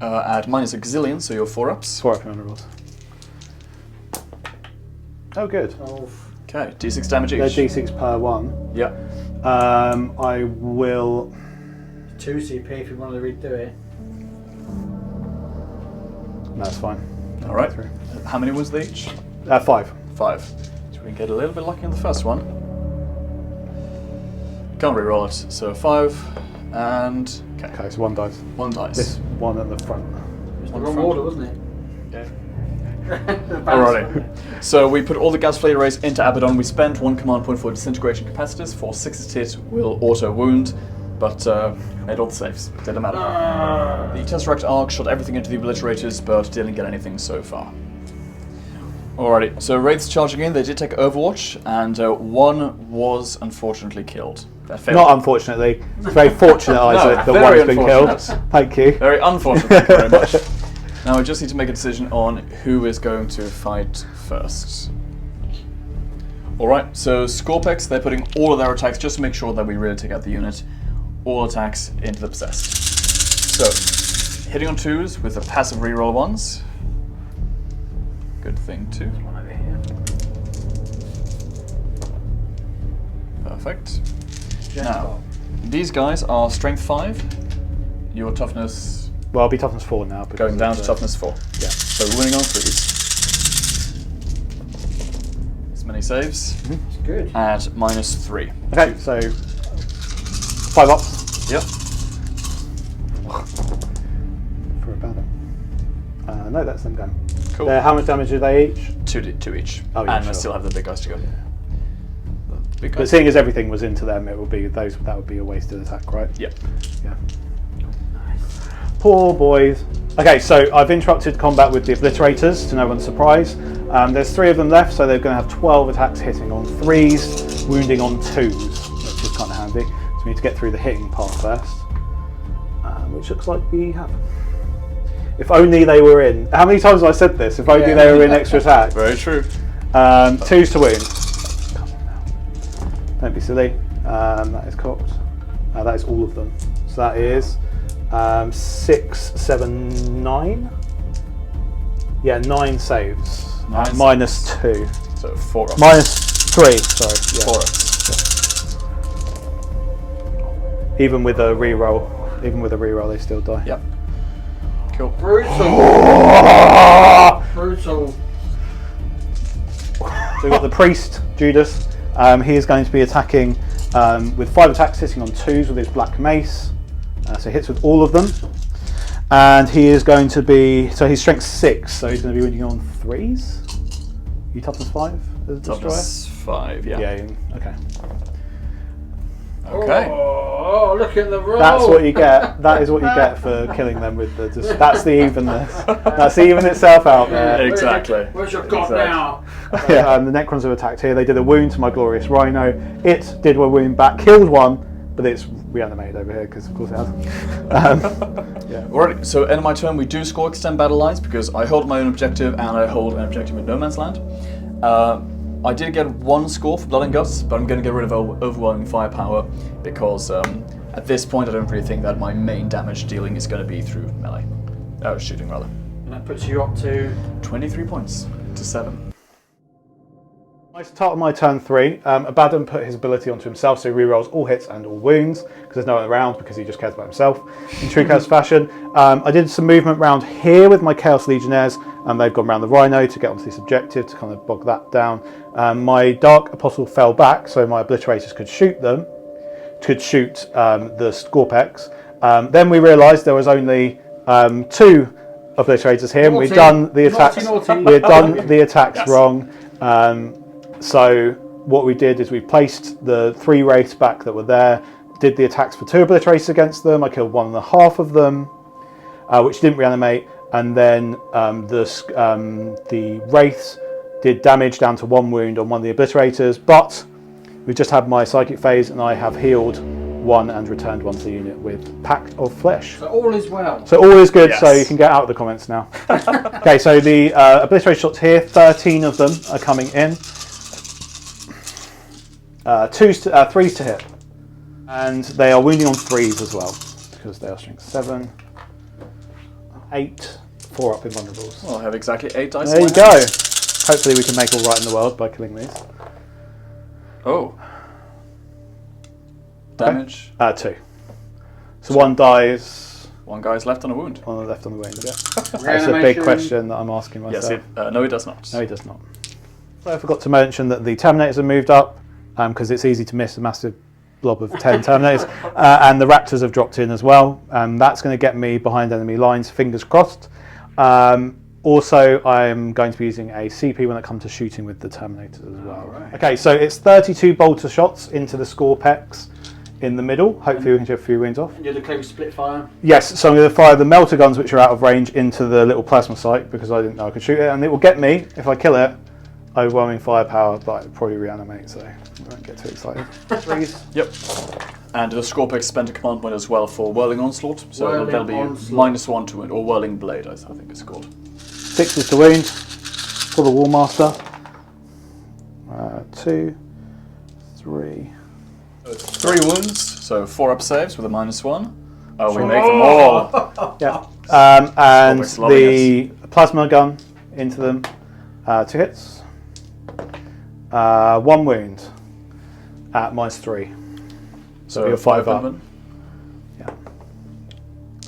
At minus a gazillion, so you're 4-ups. 4-up invulnerables. Oh, good. Okay, d6 damage each. They're d6 per 1. Yeah. I will. 2 CP if you want to redo it. No, that's fine. All right. How many wounds they each? 5. 5. So we can get a little bit lucky on the first one. Can't re-roll it. So 5 and Okay, so 1 dice. 1 dice. This one at the front. It's the wrong order, wasn't it? Alrighty. So we put all the gas flare arrays into Abaddon. We spent 1 command point for disintegration capacitors. For 6 hit will auto wound, but made all the saves. Didn't matter. The Tesseract Arc shot everything into the Obliterators, but didn't get anything so far. Alrighty, so Wraiths charging in, they did take Overwatch, and 1 was unfortunately killed. Not unfortunately. It's very fortunate, Isaac, that very 1 has been killed. unfortunate. Thank you. Very unfortunate, thank you very much. Now I just need to make a decision on who is going to fight first. Alright, so Scorpex, they're putting all of their attacks, just to make sure that we really take out the unit, all attacks into the Possessed. So, hitting on 2s with the passive reroll 1s. Good thing too. One over here. Perfect. Now, these guys are strength 5. Your toughness Well, I'll be toughness 4 now. going down to toughness 4. Yeah. So winning on 3s. As many saves. It's good. At -3. Okay, so 5 ups Yep. for Abaddon. No, that's them done. Cool. How much damage are they each? 2 each. Oh, yeah, and I sure. still have the big guys to go. The big But guys. seeing as everything was into them, it would be those. That would be a wasted attack, right? Yep. Yeah. Poor boys. Okay, so I've interrupted combat with the Obliterators, to no one's surprise. There's 3 of them left, so they're going to have 12 attacks hitting on 3s, wounding on 2s, which is kind of handy. So we need to get through the hitting part first, which looks like we have. If only they were in. How many times have I said this? If only they were in extra attack. Very true. 2s to wound. Come on now. Don't be silly. That is cocked. That is all of them. So that is 6, 7, 9. Yeah, 9 saves. 9 Minus 2. So 4 ups. Minus 3. Sorry. Yeah. 4 ups. Even with a reroll, they still die. Yep. Cool. Brutal. Brutal. So we've got the priest, Judas. He is going to be attacking with 5 attacks, hitting on 2s with his black mace. So he hits with all of them. And he is going to be, so he's strength 6, so he's going to be winning on 3s. You toughness 5 as a destroyer? Toughness 5, yeah. Yeah, okay. Okay. Oh, look at the roll. That's what you get. That is what you get for killing them with the. That's the evenness. That's even itself out there. Exactly. Where's your god now? Yeah, the Necrons have attacked here. They did a wound to my glorious rhino. It did a wound back, killed one, but it's reanimated over here because of course it has. Yeah. Alright, so end of my turn we do score extend battle lines because I hold my own objective and I hold an objective in no man's land. I did get 1 score for Blood and Guts, but I'm going to get rid of overwhelming firepower because at this point I don't really think that my main damage dealing is going to be through melee. Shooting rather. And that puts you up to 23 points to 7. I start on my turn 3. Abaddon put his ability onto himself, so he rerolls all hits and all wounds because there's no one around because he just cares about himself. In true Chaos fashion, I did some movement round here with my Chaos Legionnaires, and they've gone around the Rhino to get onto this objective to kind of bog that down. My Dark Apostle fell back, so my Obliterators could shoot them, could shoot the Scorpex. Then we realised there was only 2 Obliterators here, and we'd done the attacks. We had done the attacks wrong. So what we did is we placed the 3 wraiths back that were there, did the attacks for 2 Obliterators against them. I killed 1.5 of them, which didn't reanimate, and then the wraiths did damage down to 1 wound on 1 of the Obliterators, but we just had my psychic phase and I have healed 1 and returned 1 to the unit with Pact of Flesh. so all is well. So all is good, Yes. so you can get out of the comments now. Okay, so the Obliteration shots here, 13 of them are coming in. 3s to hit. And they are wounding on 3s as well, because they are strength 7, 8, 4 up invulnerables. Well, I have exactly 8 dice. There in you my go. hand. Hopefully we can make all right in the world by killing these. Oh. Damage. 2. So 1 dies, 1 guy's left on a wound. 1 left on the wound. That's a big question that I'm asking myself. Yes, no, he does not. No, he does not. So I forgot to mention that the Terminators have moved up because it's easy to miss a massive blob of 10 Terminators, and the Raptors have dropped in as well. That's going to get me behind enemy lines, fingers crossed. Also, I'm going to be using a CP when it comes to shooting with the Terminators as well. Right. Okay, so it's 32 bolter shots into the Scorpex in the middle. Hopefully we can get a few wounds off. And you're the close split fire. Yes, so I'm going to fire the melter guns, which are out of range, into the little plasma site because I didn't know I could shoot it, and it will get me, if I kill it, overwhelming firepower, but it'll probably reanimate, so I won't get too excited. 3s. Yep. And the Scorpex spent a command point as well for Whirling Onslaught, so Whirling that'll be Onslaught. -1 to wound, or Whirling Blade, I think it's called. 6s to wound for the Warmaster. 2, 3. 3 wounds, so 4 up saves with a -1. Oh, we make them all. Yeah. And Scorpex loving the plasma gun into them. 2 hits. 1 wound at -3. So you're 5 up. Openman, Yeah.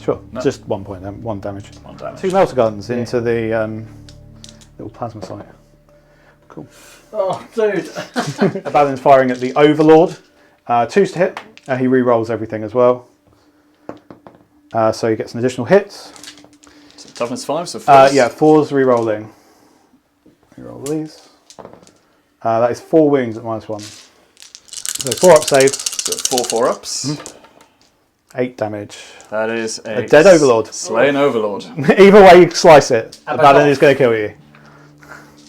Sure. No. Just 1 point, 1 damage. 1 damage. 2 melter guns into the little plasma site. Cool. Oh, dude. Abaddon's firing at the Overlord. 2s to hit. He re-rolls everything as well. So he gets an additional hit. So toughness 5, so 4. Yeah, 4s re-rolling. Re-roll these. That is 4 wounds at -1. So 4 up saves. So 4 ups. 8 damage. That is A dead Overlord. Slain Overlord. Either way you slice it, Abaddon is going to kill you.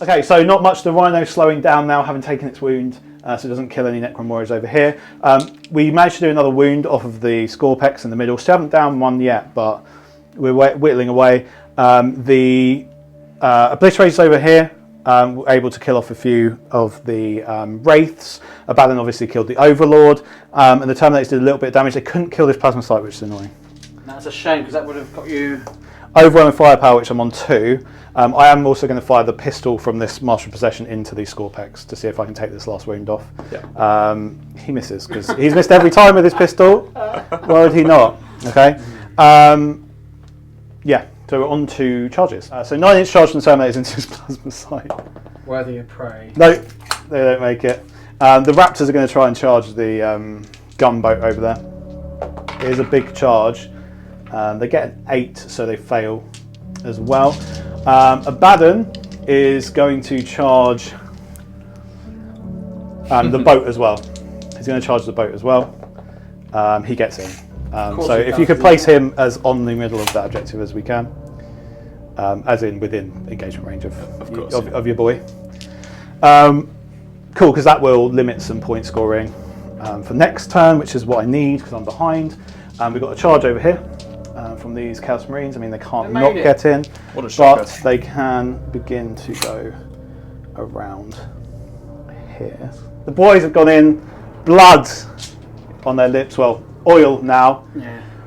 Okay, so not much. The Rhino slowing down now, having taken its wound, so it doesn't kill any Necron warriors over here. We managed to do another wound off of the Scorpex in the middle. Still haven't downed 1 yet, but we're whittling away. The Obliterators over here were able to kill off a few of the Wraiths. Abaddon obviously killed the Overlord, and the Terminators did a little bit of damage. They couldn't kill this plasma site, which is annoying. That's a shame because that would have got you. Overwhelming firepower, which I'm on 2. I am also going to fire the pistol from this Master of Possession into the Scorpex to see if I can take this last wound off. Yeah. He misses because he's missed every time with his pistol. Why would he not? Okay. Yeah. So we're on to charges. So 9-inch charge from the Terminators into his plasma site. Worthy of prey. No, they don't make it. The Raptors are going to try and charge the gunboat over there. It is a big charge. They get an 8, so they fail as well. Abaddon is going to charge the boat as well. He's going to charge the boat as well. He gets in. So if you could place him as on the middle of that objective as we can, as in within engagement range of your boy. Cool, because that will limit some point scoring for next turn, which is what I need because I'm behind. We've got a charge over here from these Chaos Marines. I mean, they can't not get in, but they can begin to go around here. The boys have gone in, blood on their lips, well, oil now,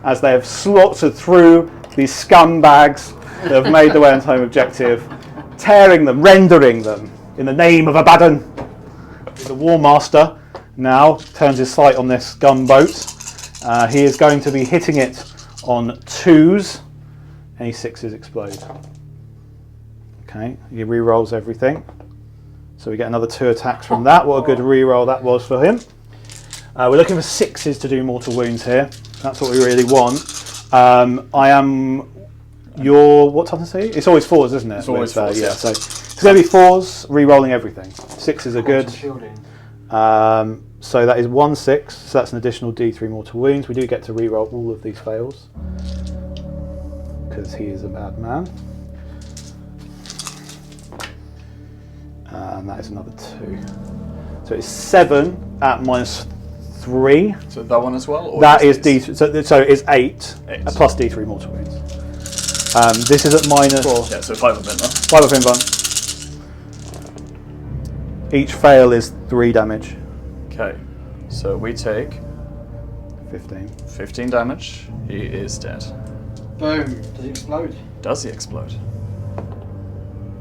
as they have slaughtered through these scumbags that have made their way onto home objective, tearing them, rendering them in the name of Abaddon. The Warmaster now turns his sight on this gunboat. He is going to be hitting it on 2s. Any 6s explode. Okay, he re-rolls everything. So we get another 2 attacks from that. What a good re-roll that was for him. We're looking for 6s to do mortal wounds here. That's what we really want. I am your, what time to say? It's always 4s, isn't it? It's always 4s, yeah. So it's going to be 4s, re-rolling everything. 6s are good. So that is 1 6, so that's an additional D3 mortal wounds. We do get to re-roll all of these fails because he is a bad man. And that is another 2. So it's 7 at -3. So that one as well? Or that is D3, so it's 8 plus D3 mortal wounds. This is at -4. Yeah, so 5 of them. 5 of him bun. Each fail is 3 damage. Okay, so we take 15 damage. He is dead. Boom. Does he explode? Does he explode?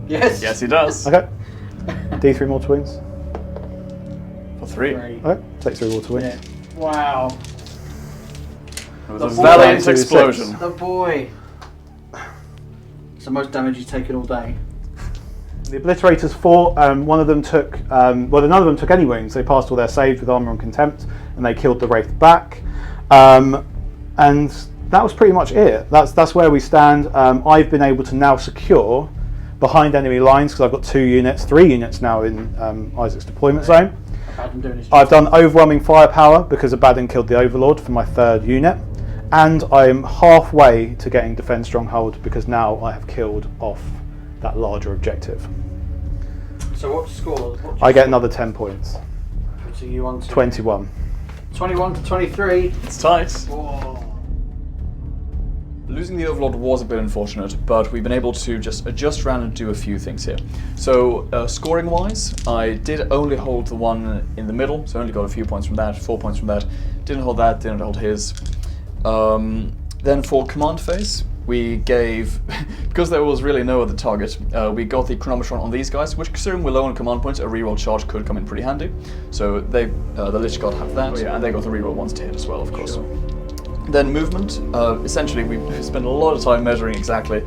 Yes. Yes, he does. Okay. D3 mortal wounds. For 3. Okay, take 3 mortal wounds. Yeah. Wow. It was a valiant explosion. The boy. It's the most damage he's taken all day. The Obliterators fought. One of them took, none of them took any wounds. They passed all their saves with armor and contempt, and they killed the Wraith back. And that was pretty much it. That's where we stand. I've been able to now secure behind enemy lines because I've got 3 units now in Isaac's deployment zone. I've done overwhelming firepower because Abaddon killed the Overlord for my 3rd unit, and I'm halfway to getting Defend Stronghold because now I have killed off that larger objective. So what's the score? I get another 10 points. So you want 21. 21 to 23. It's tight. Whoa. Losing the Overlord was a bit unfortunate, but we've been able to just adjust around and do a few things here. So scoring wise, I did only hold the one in the middle, so I only got a few points from that, 4 points from that. Didn't hold that, didn't hold his. Then for command phase, we gave, because there was really no other target, we got the chronometron on these guys, which considering we're low on command points, a reroll charge could come in pretty handy. So they, the Lich God have that, and they got the reroll ones to hit as well, of course. Sure. Then movement, essentially we spent a lot of time measuring exactly,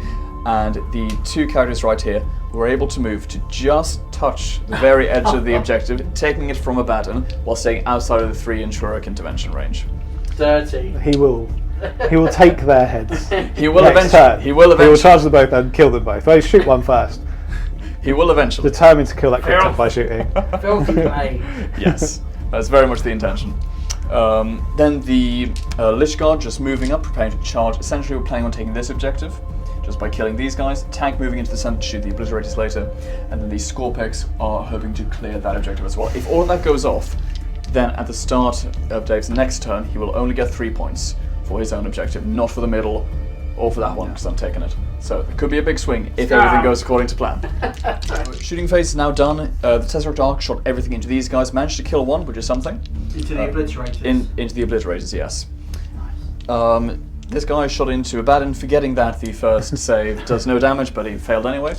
and the 2 characters right here were able to move to just touch the very edge of the objective, taking it from Abaddon while staying outside of the 3-inch heroic intervention range. Dirty. He will take their heads. He will eventually. He will charge them both and kill them both. Well, shoot one first. He will eventually. Determined to kill that cryptid by shooting. Filthy play. Yes, that's very much the intention. Then the Lich Guard just moving up, preparing to charge. Essentially, we're planning on taking this objective just by killing these guys. Tank moving into the center to shoot the Obliterators later, and then the Scorpex are hoping to clear that objective as well. If all of that goes off, then at the start of Dave's next turn, he will only get 3 points for his own objective, not for the middle or for that one, because I'm taking it. So it could be a big swing if everything goes according to plan. Shooting phase is now done. The Tesseract Arc shot everything into these guys, managed to kill one, which is something. Into the Obliterators? Into the Obliterators, yes. Nice. This guy shot into Abaddon, forgetting that the first save does no damage, but he failed anyway.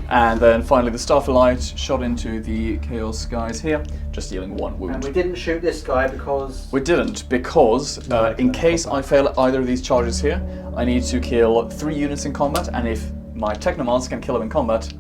And then finally the Starflight shot into the Chaos guys here, just dealing 1 wound. And we didn't shoot this guy because... We didn't, because in case I fail either of these charges here, I need to kill 3 units in combat, and if my Technomancer can kill him in combat,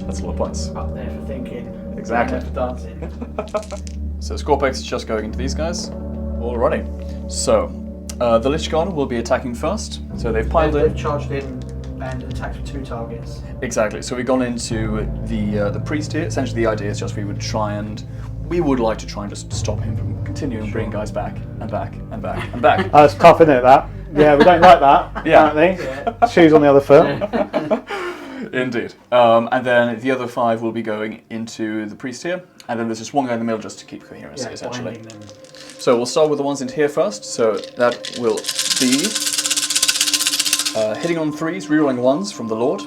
That's a lot of points. Up there for thinking. Exactly. Down there for dancing. So Scorpex is just going into these guys. Alrighty. So, the Lich God will be attacking first. So they've piled They've in. charged in and attacked with 2 targets. Exactly. So we've gone into the priest here. Essentially, the idea is just we would like to try and just stop him from continuing bringing guys back and back and back and back. That's tough, isn't it, that? Yeah, we don't like that, Yeah. apparently. Yeah. Shoes on the other foot. Indeed. And then the other 5 will be going into the priest here. And then there's just one guy in the middle just to keep coherence, essentially. Binding them. So we'll start with the ones into here first. So that will be hitting on 3s, rerolling 1s from the Lord.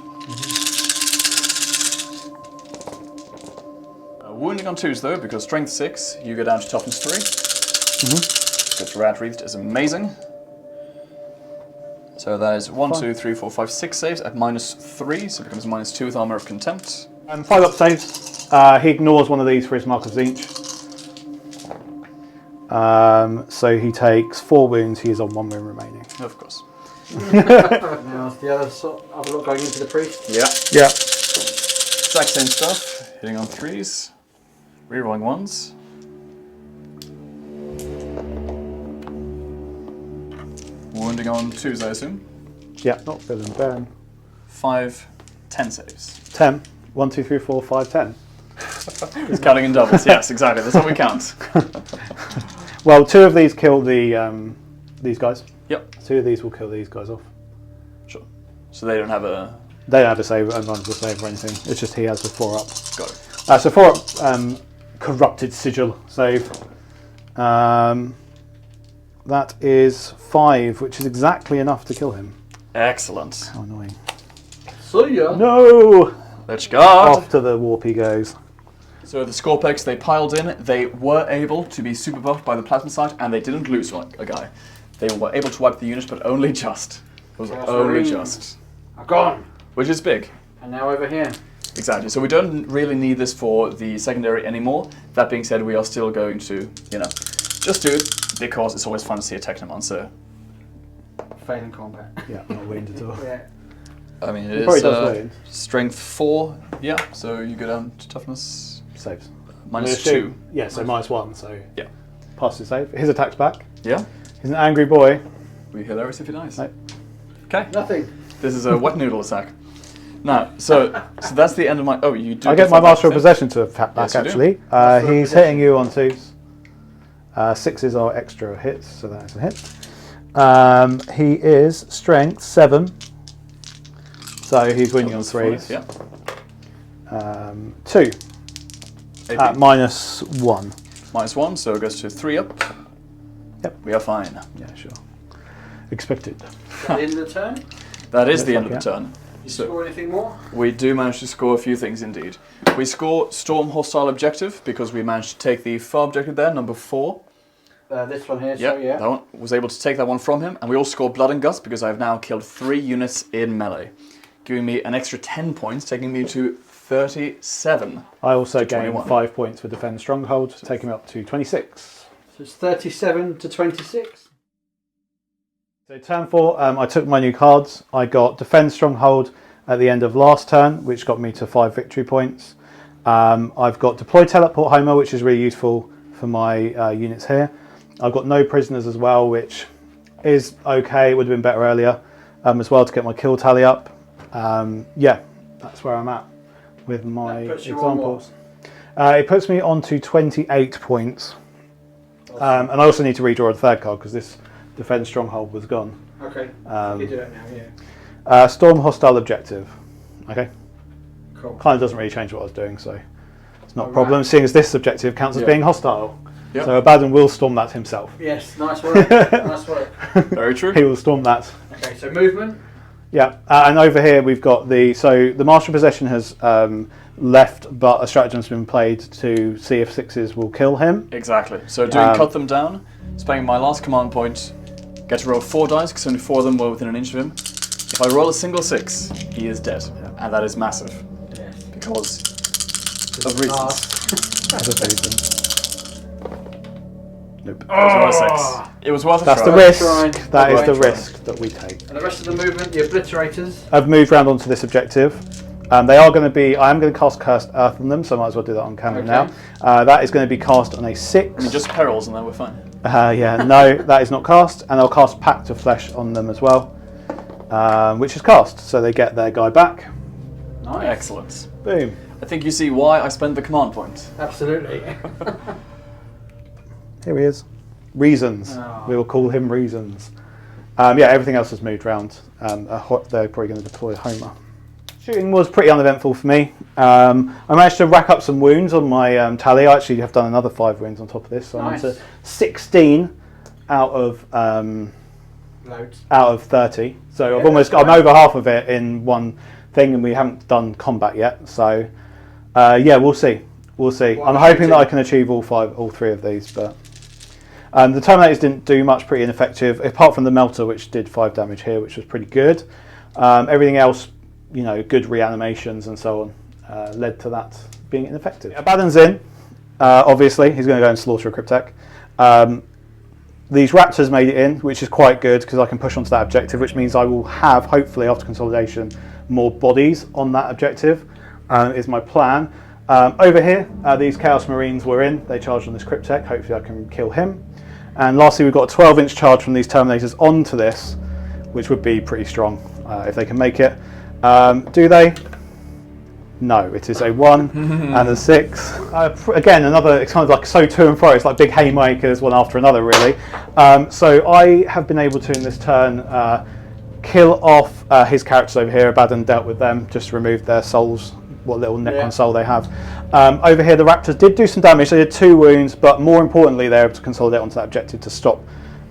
Wounding on 2s though, because strength 6, you go down to toughness 3. Because Rat Wreathed is amazing. So that is 1, 2, 3, 4, 5, 6 saves at -3, so it becomes -2 with Armour of Contempt. 5 up saves. He ignores one of these for his Mark of Tzeentch. So he takes 4 wounds. He is on 1 wound remaining. Of course. Now is the other lot going into the priest? Yeah. Yeah. Exact same stuff. Hitting on 3s, rerolling 1s. Wounding on 2s, I assume. Yeah, not feeling burn. 5, 10 saves. 10. 1, 2, 3, 4, 5, 10. It's counting in doubles. Yes, exactly. That's how we count. Well, 2 of these kill these guys. Yep. 2 of these will kill these guys off. Sure. So they don't have a... They don't have a save, unrunable save or anything. It's just he has the 4 up. Got it. So 4 up, corrupted sigil save. That is 5, which is exactly enough to kill him. Excellent. How annoying. See ya. No! Let's go. Off to the warp he goes. So the Scorpex, they piled in. They were able to be super buffed by the plasma sight, and they didn't lose a guy. They were able to wipe the unit, but only just. It was only Marines just. are gone. Which is big. And now over here. Exactly. So we don't really need this for the secondary anymore. That being said, we are still going to, just do it because it's always fun to see a Technomon. So Fail in combat. Yeah, not wounded at all. Yeah. I mean, He it probably is does wound. strength 4. Yeah. So you go down to toughness Saves. -2. Yeah, so -1, so Yeah. pass his save. His attack's back. Yeah. He's an angry boy. We hilarious if he dies. Right. Okay. Nothing. This is a wet noodle attack. Now, so that's the end of my. Oh, you do. I get my Master of Possession to attack back, Yes, you do. actually. Master of He's hitting you on 2s. 6s are extra hits, so that is a hit. He is strength 7. So he's winning on 3s. Yeah. 2 AP. at -1. -1, so it goes to 3 up. Yep. We are fine. Yeah, sure. Expected. In the turn. That is Looks the end like of the turn. You So score anything more? we do manage to score a few things indeed. We score Storm Hostile Objective because we managed to take the far objective there, number 4. This one here, Yep, so yeah. that one was able to take that one from him, and we all scored Blood and Gust because I've now killed 3 units in melee, giving me an extra 10 points, taking me to 37. I also To gained 21. 5 points for Defend Stronghold, taking me up to 26. So it's 37 to 26. So turn 4, I took my new cards. I got Defend Stronghold at the end of last turn, which got me to 5 victory points. I've got Deploy Teleport Homer, which is really useful for my units here. I've got No Prisoners as well, which is okay. It would have been better earlier as well to get my kill tally up. Yeah, that's where I'm at with my That puts you on examples. It puts me on to 28 points. And I also need to redraw a 3rd card because this Defend Stronghold was gone. Okay. You do that now, yeah. Storm Hostile Objective. Okay. Cool. Kind of doesn't really change what I was doing, so it's not a Alright. problem, seeing as this objective counts as Yeah. being hostile. Yeah. So Abaddon will storm that himself. Yes, nice work. Nice work. Very true. He will storm that. Okay, so movement. Yeah, and over here we've got the Master of Possession has left, but a stratagem's been played to see if 6s will kill him. Exactly. So doing cut them down, spending my last command point, get to roll 4 dice because only 4 of them were within an inch of him. If I roll a single 6, he is dead, and that is massive Yes. because of reasons. Nope. It was not a 6. It was worth a That's try. the risk. Try. That is the Try. risk that we take. And the rest of the movement, the obliterators. I've moved round onto this objective. They are going to be. I am going to cast Cursed Earth on them, so I might as well do that on camera now. That is going to be cast on a 6. I mean, just perils, and then we're fine. Yeah, no, that is not cast, and I'll cast Pact of Flesh on them as well, which is cast, so they get their guy back. Nice. Excellent. Boom. I think you see why I spend the command point. Absolutely. Here he is. Reasons. We will call him Reasons. Yeah, everything else has moved around. They're probably going to deploy Homer. Shooting was pretty uneventful for me. I managed to rack up some wounds on my tally. I actually have done another 5 wounds on top of this, so I'm to 16 out of 30. So I'm over half of it in one thing, and we haven't done combat yet. So yeah, we'll see. I'm hoping that I can achieve all 3 of these, but the Terminators didn't do much, pretty ineffective, apart from the Melter, which did 5 damage here, which was pretty good. Everything else, good reanimations and so on, led to that being ineffective. Abaddon's in, obviously. He's going to go and slaughter a Cryptek. These Raptors made it in, which is quite good because I can push onto that objective, which means I will have, hopefully after consolidation, more bodies on that objective, is my plan. Over here, these Chaos Marines were in. They charged on this Cryptek. Hopefully I can kill him. And lastly, we've got a 12-inch charge from these Terminators onto this, which would be pretty strong if they can make it. Do they? No, it is a 1 and a 6. Again, it's kind of like so to and fro. It's like big haymakers, one after another, really. So I have been able to, in this turn, kill off his characters over here. Abaddon dealt with them, just removed their souls, what little Necron soul they have. Over here, the Raptors did do some damage. They did 2 wounds, but more importantly, they're able to consolidate onto that objective to stop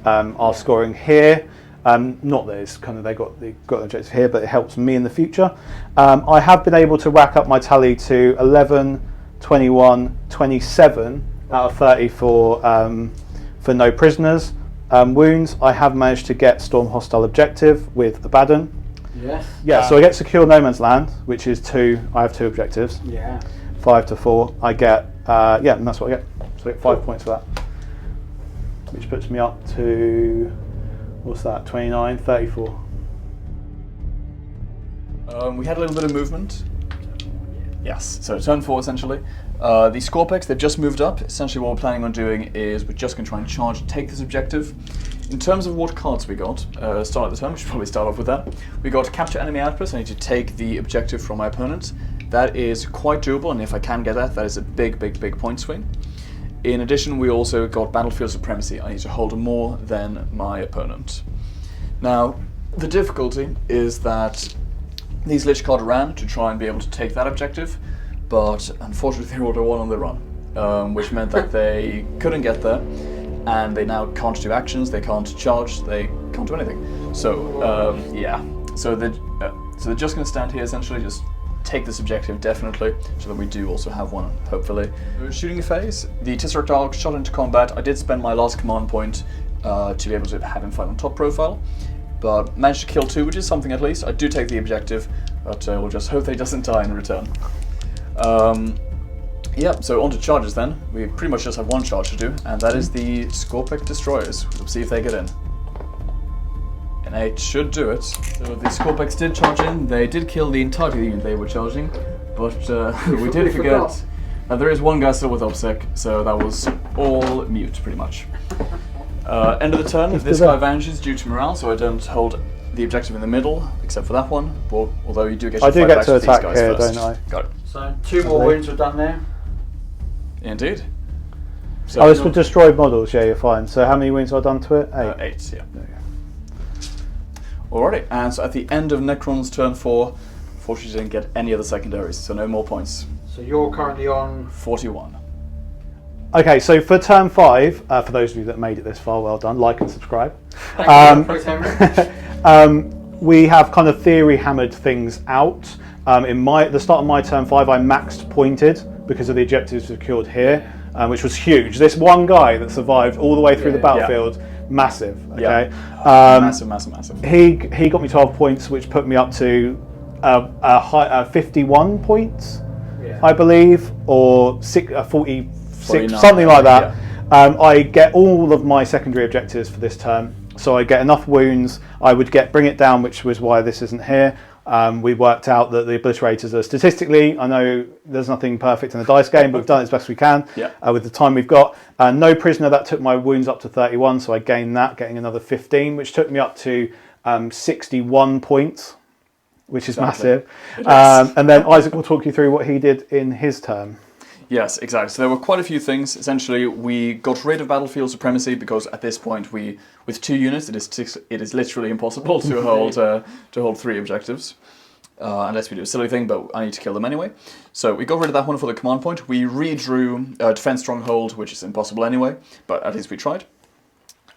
our scoring here. Not that it's kind of they got an objective here, but it helps me in the future. I have been able to rack up my tally to 11, 21, 27 out of 30 for no prisoners. Wounds, I have managed to get Storm Hostile Objective with Abaddon. Yes. Yeah, so I get Secure No Man's Land, which is 2. I have 2 objectives. Yeah. 5 to 4. I get, yeah, and that's what I get. So I get 5 points for that. Which puts me up to, what's that, 29, 34. We had a little bit of movement. Yes, so turn 4 essentially. The Scorpex, they've just moved up. Essentially what we're planning on doing is we're just going to try and charge and take this objective. In terms of what cards we got, start at the turn, we should probably start off with that. We got Capture Enemy Outpost. I need to take the objective from my opponent. That is quite doable, and if I can get that, that is a big point swing. In addition, we also got Battlefield Supremacy. I need to hold more than my opponent. Now, the difficulty is that these Lich card ran to try and be able to take that objective, but unfortunately they rolled a 1 on the run, which meant that they couldn't get there, and they now can't do actions, they can't charge, they can't do anything. So, yeah. So they're just going to stand here essentially, just take this objective definitely, so that we do also have one, hopefully. Shooting phase, the Tesseract Arc shot into combat. I did spend my last command point to be able to have him fight on top profile, but managed to kill 2, which is something at least. I do take the objective, but we'll just hope that he doesn't die in return. Yeah, so on to charges then. We pretty much just have 1 charge to do, and that is the Scorpec Destroyers. We'll see if they get in. And 8 should do it. So the Scorpex did charge in. They did kill the entire unit they were charging, but we did forget that there is 1 guy still with OBSEC, so that was all mute pretty much. End of the turn, this guy vanishes due to morale, so I don't hold the objective in the middle, except for that one. But, although you do get your to attack here, first. don't I? Got it. So 2 more wounds were done there. Indeed. So this would destroy models, yeah, you're fine. So how many wounds have I done to it? 8. 8, yeah. Alrighty, and so at the end of Necron's turn 4, fortunately didn't get any other secondaries, so no more points. So you're currently on 41. Okay, so for turn 5, for those of you that made it this far, well done, like and subscribe. We have kind of theory hammered things out. The start of my turn 5, I maxed pointed because of the objectives secured here, which was huge. This one guy that survived all the way through the battlefield, massive. Okay, massive. He got me 12 points, which put me up to 51 points, I believe, or 46, something like that. I get all of my secondary objectives for this turn, so I get enough wounds. I would get Bring It Down, which was why this isn't here. We worked out that the obliterators are statistically, I know there's nothing perfect in the dice game, but we've done it as best we can with the time we've got. No prisoner, that took my wounds up to 31, so I gained that, getting another 15, which took me up to 61 points, which is massive. And then Isaac will talk you through what he did in his turn. Yes, exactly. So there were quite a few things. Essentially, we got rid of battlefield supremacy because at this point, with 2 units, it is literally impossible to hold 3 objectives, unless we do a silly thing. But I need to kill them anyway. So we got rid of that one for the command point. We redrew defense stronghold, which is impossible anyway, but at least we tried.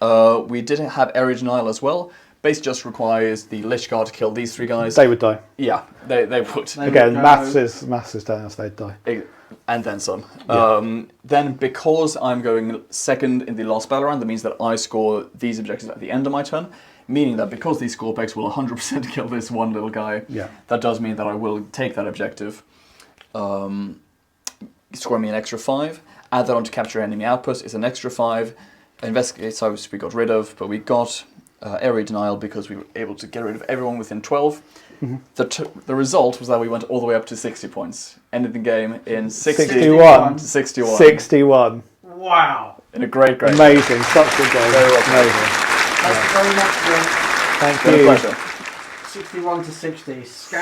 We did have area denial as well. Base just requires the Lich Guard to kill these 3 guys. They would die. Yeah, they would. Again, maths is telling us they'd die. And then some. Then because I'm going second in the last battle round, that means that I score these objectives at the end of my turn, meaning that because these score pegs will 100% kill this one little guy, that does mean that I will take that objective. Score me an extra 5. Add that on to capture enemy outpost is an extra 5. Investigate sites we got rid of, but we got area denial because we were able to get rid of everyone within 12. The result was that we went all the way up to 60 points. Ended the game in 61 to 61. 61. Wow. In a great Amazing. Such a good game. Very well. Amazing. Thank you very much, Bill. Thank It's been a you. pleasure. 61 to 60. Scan.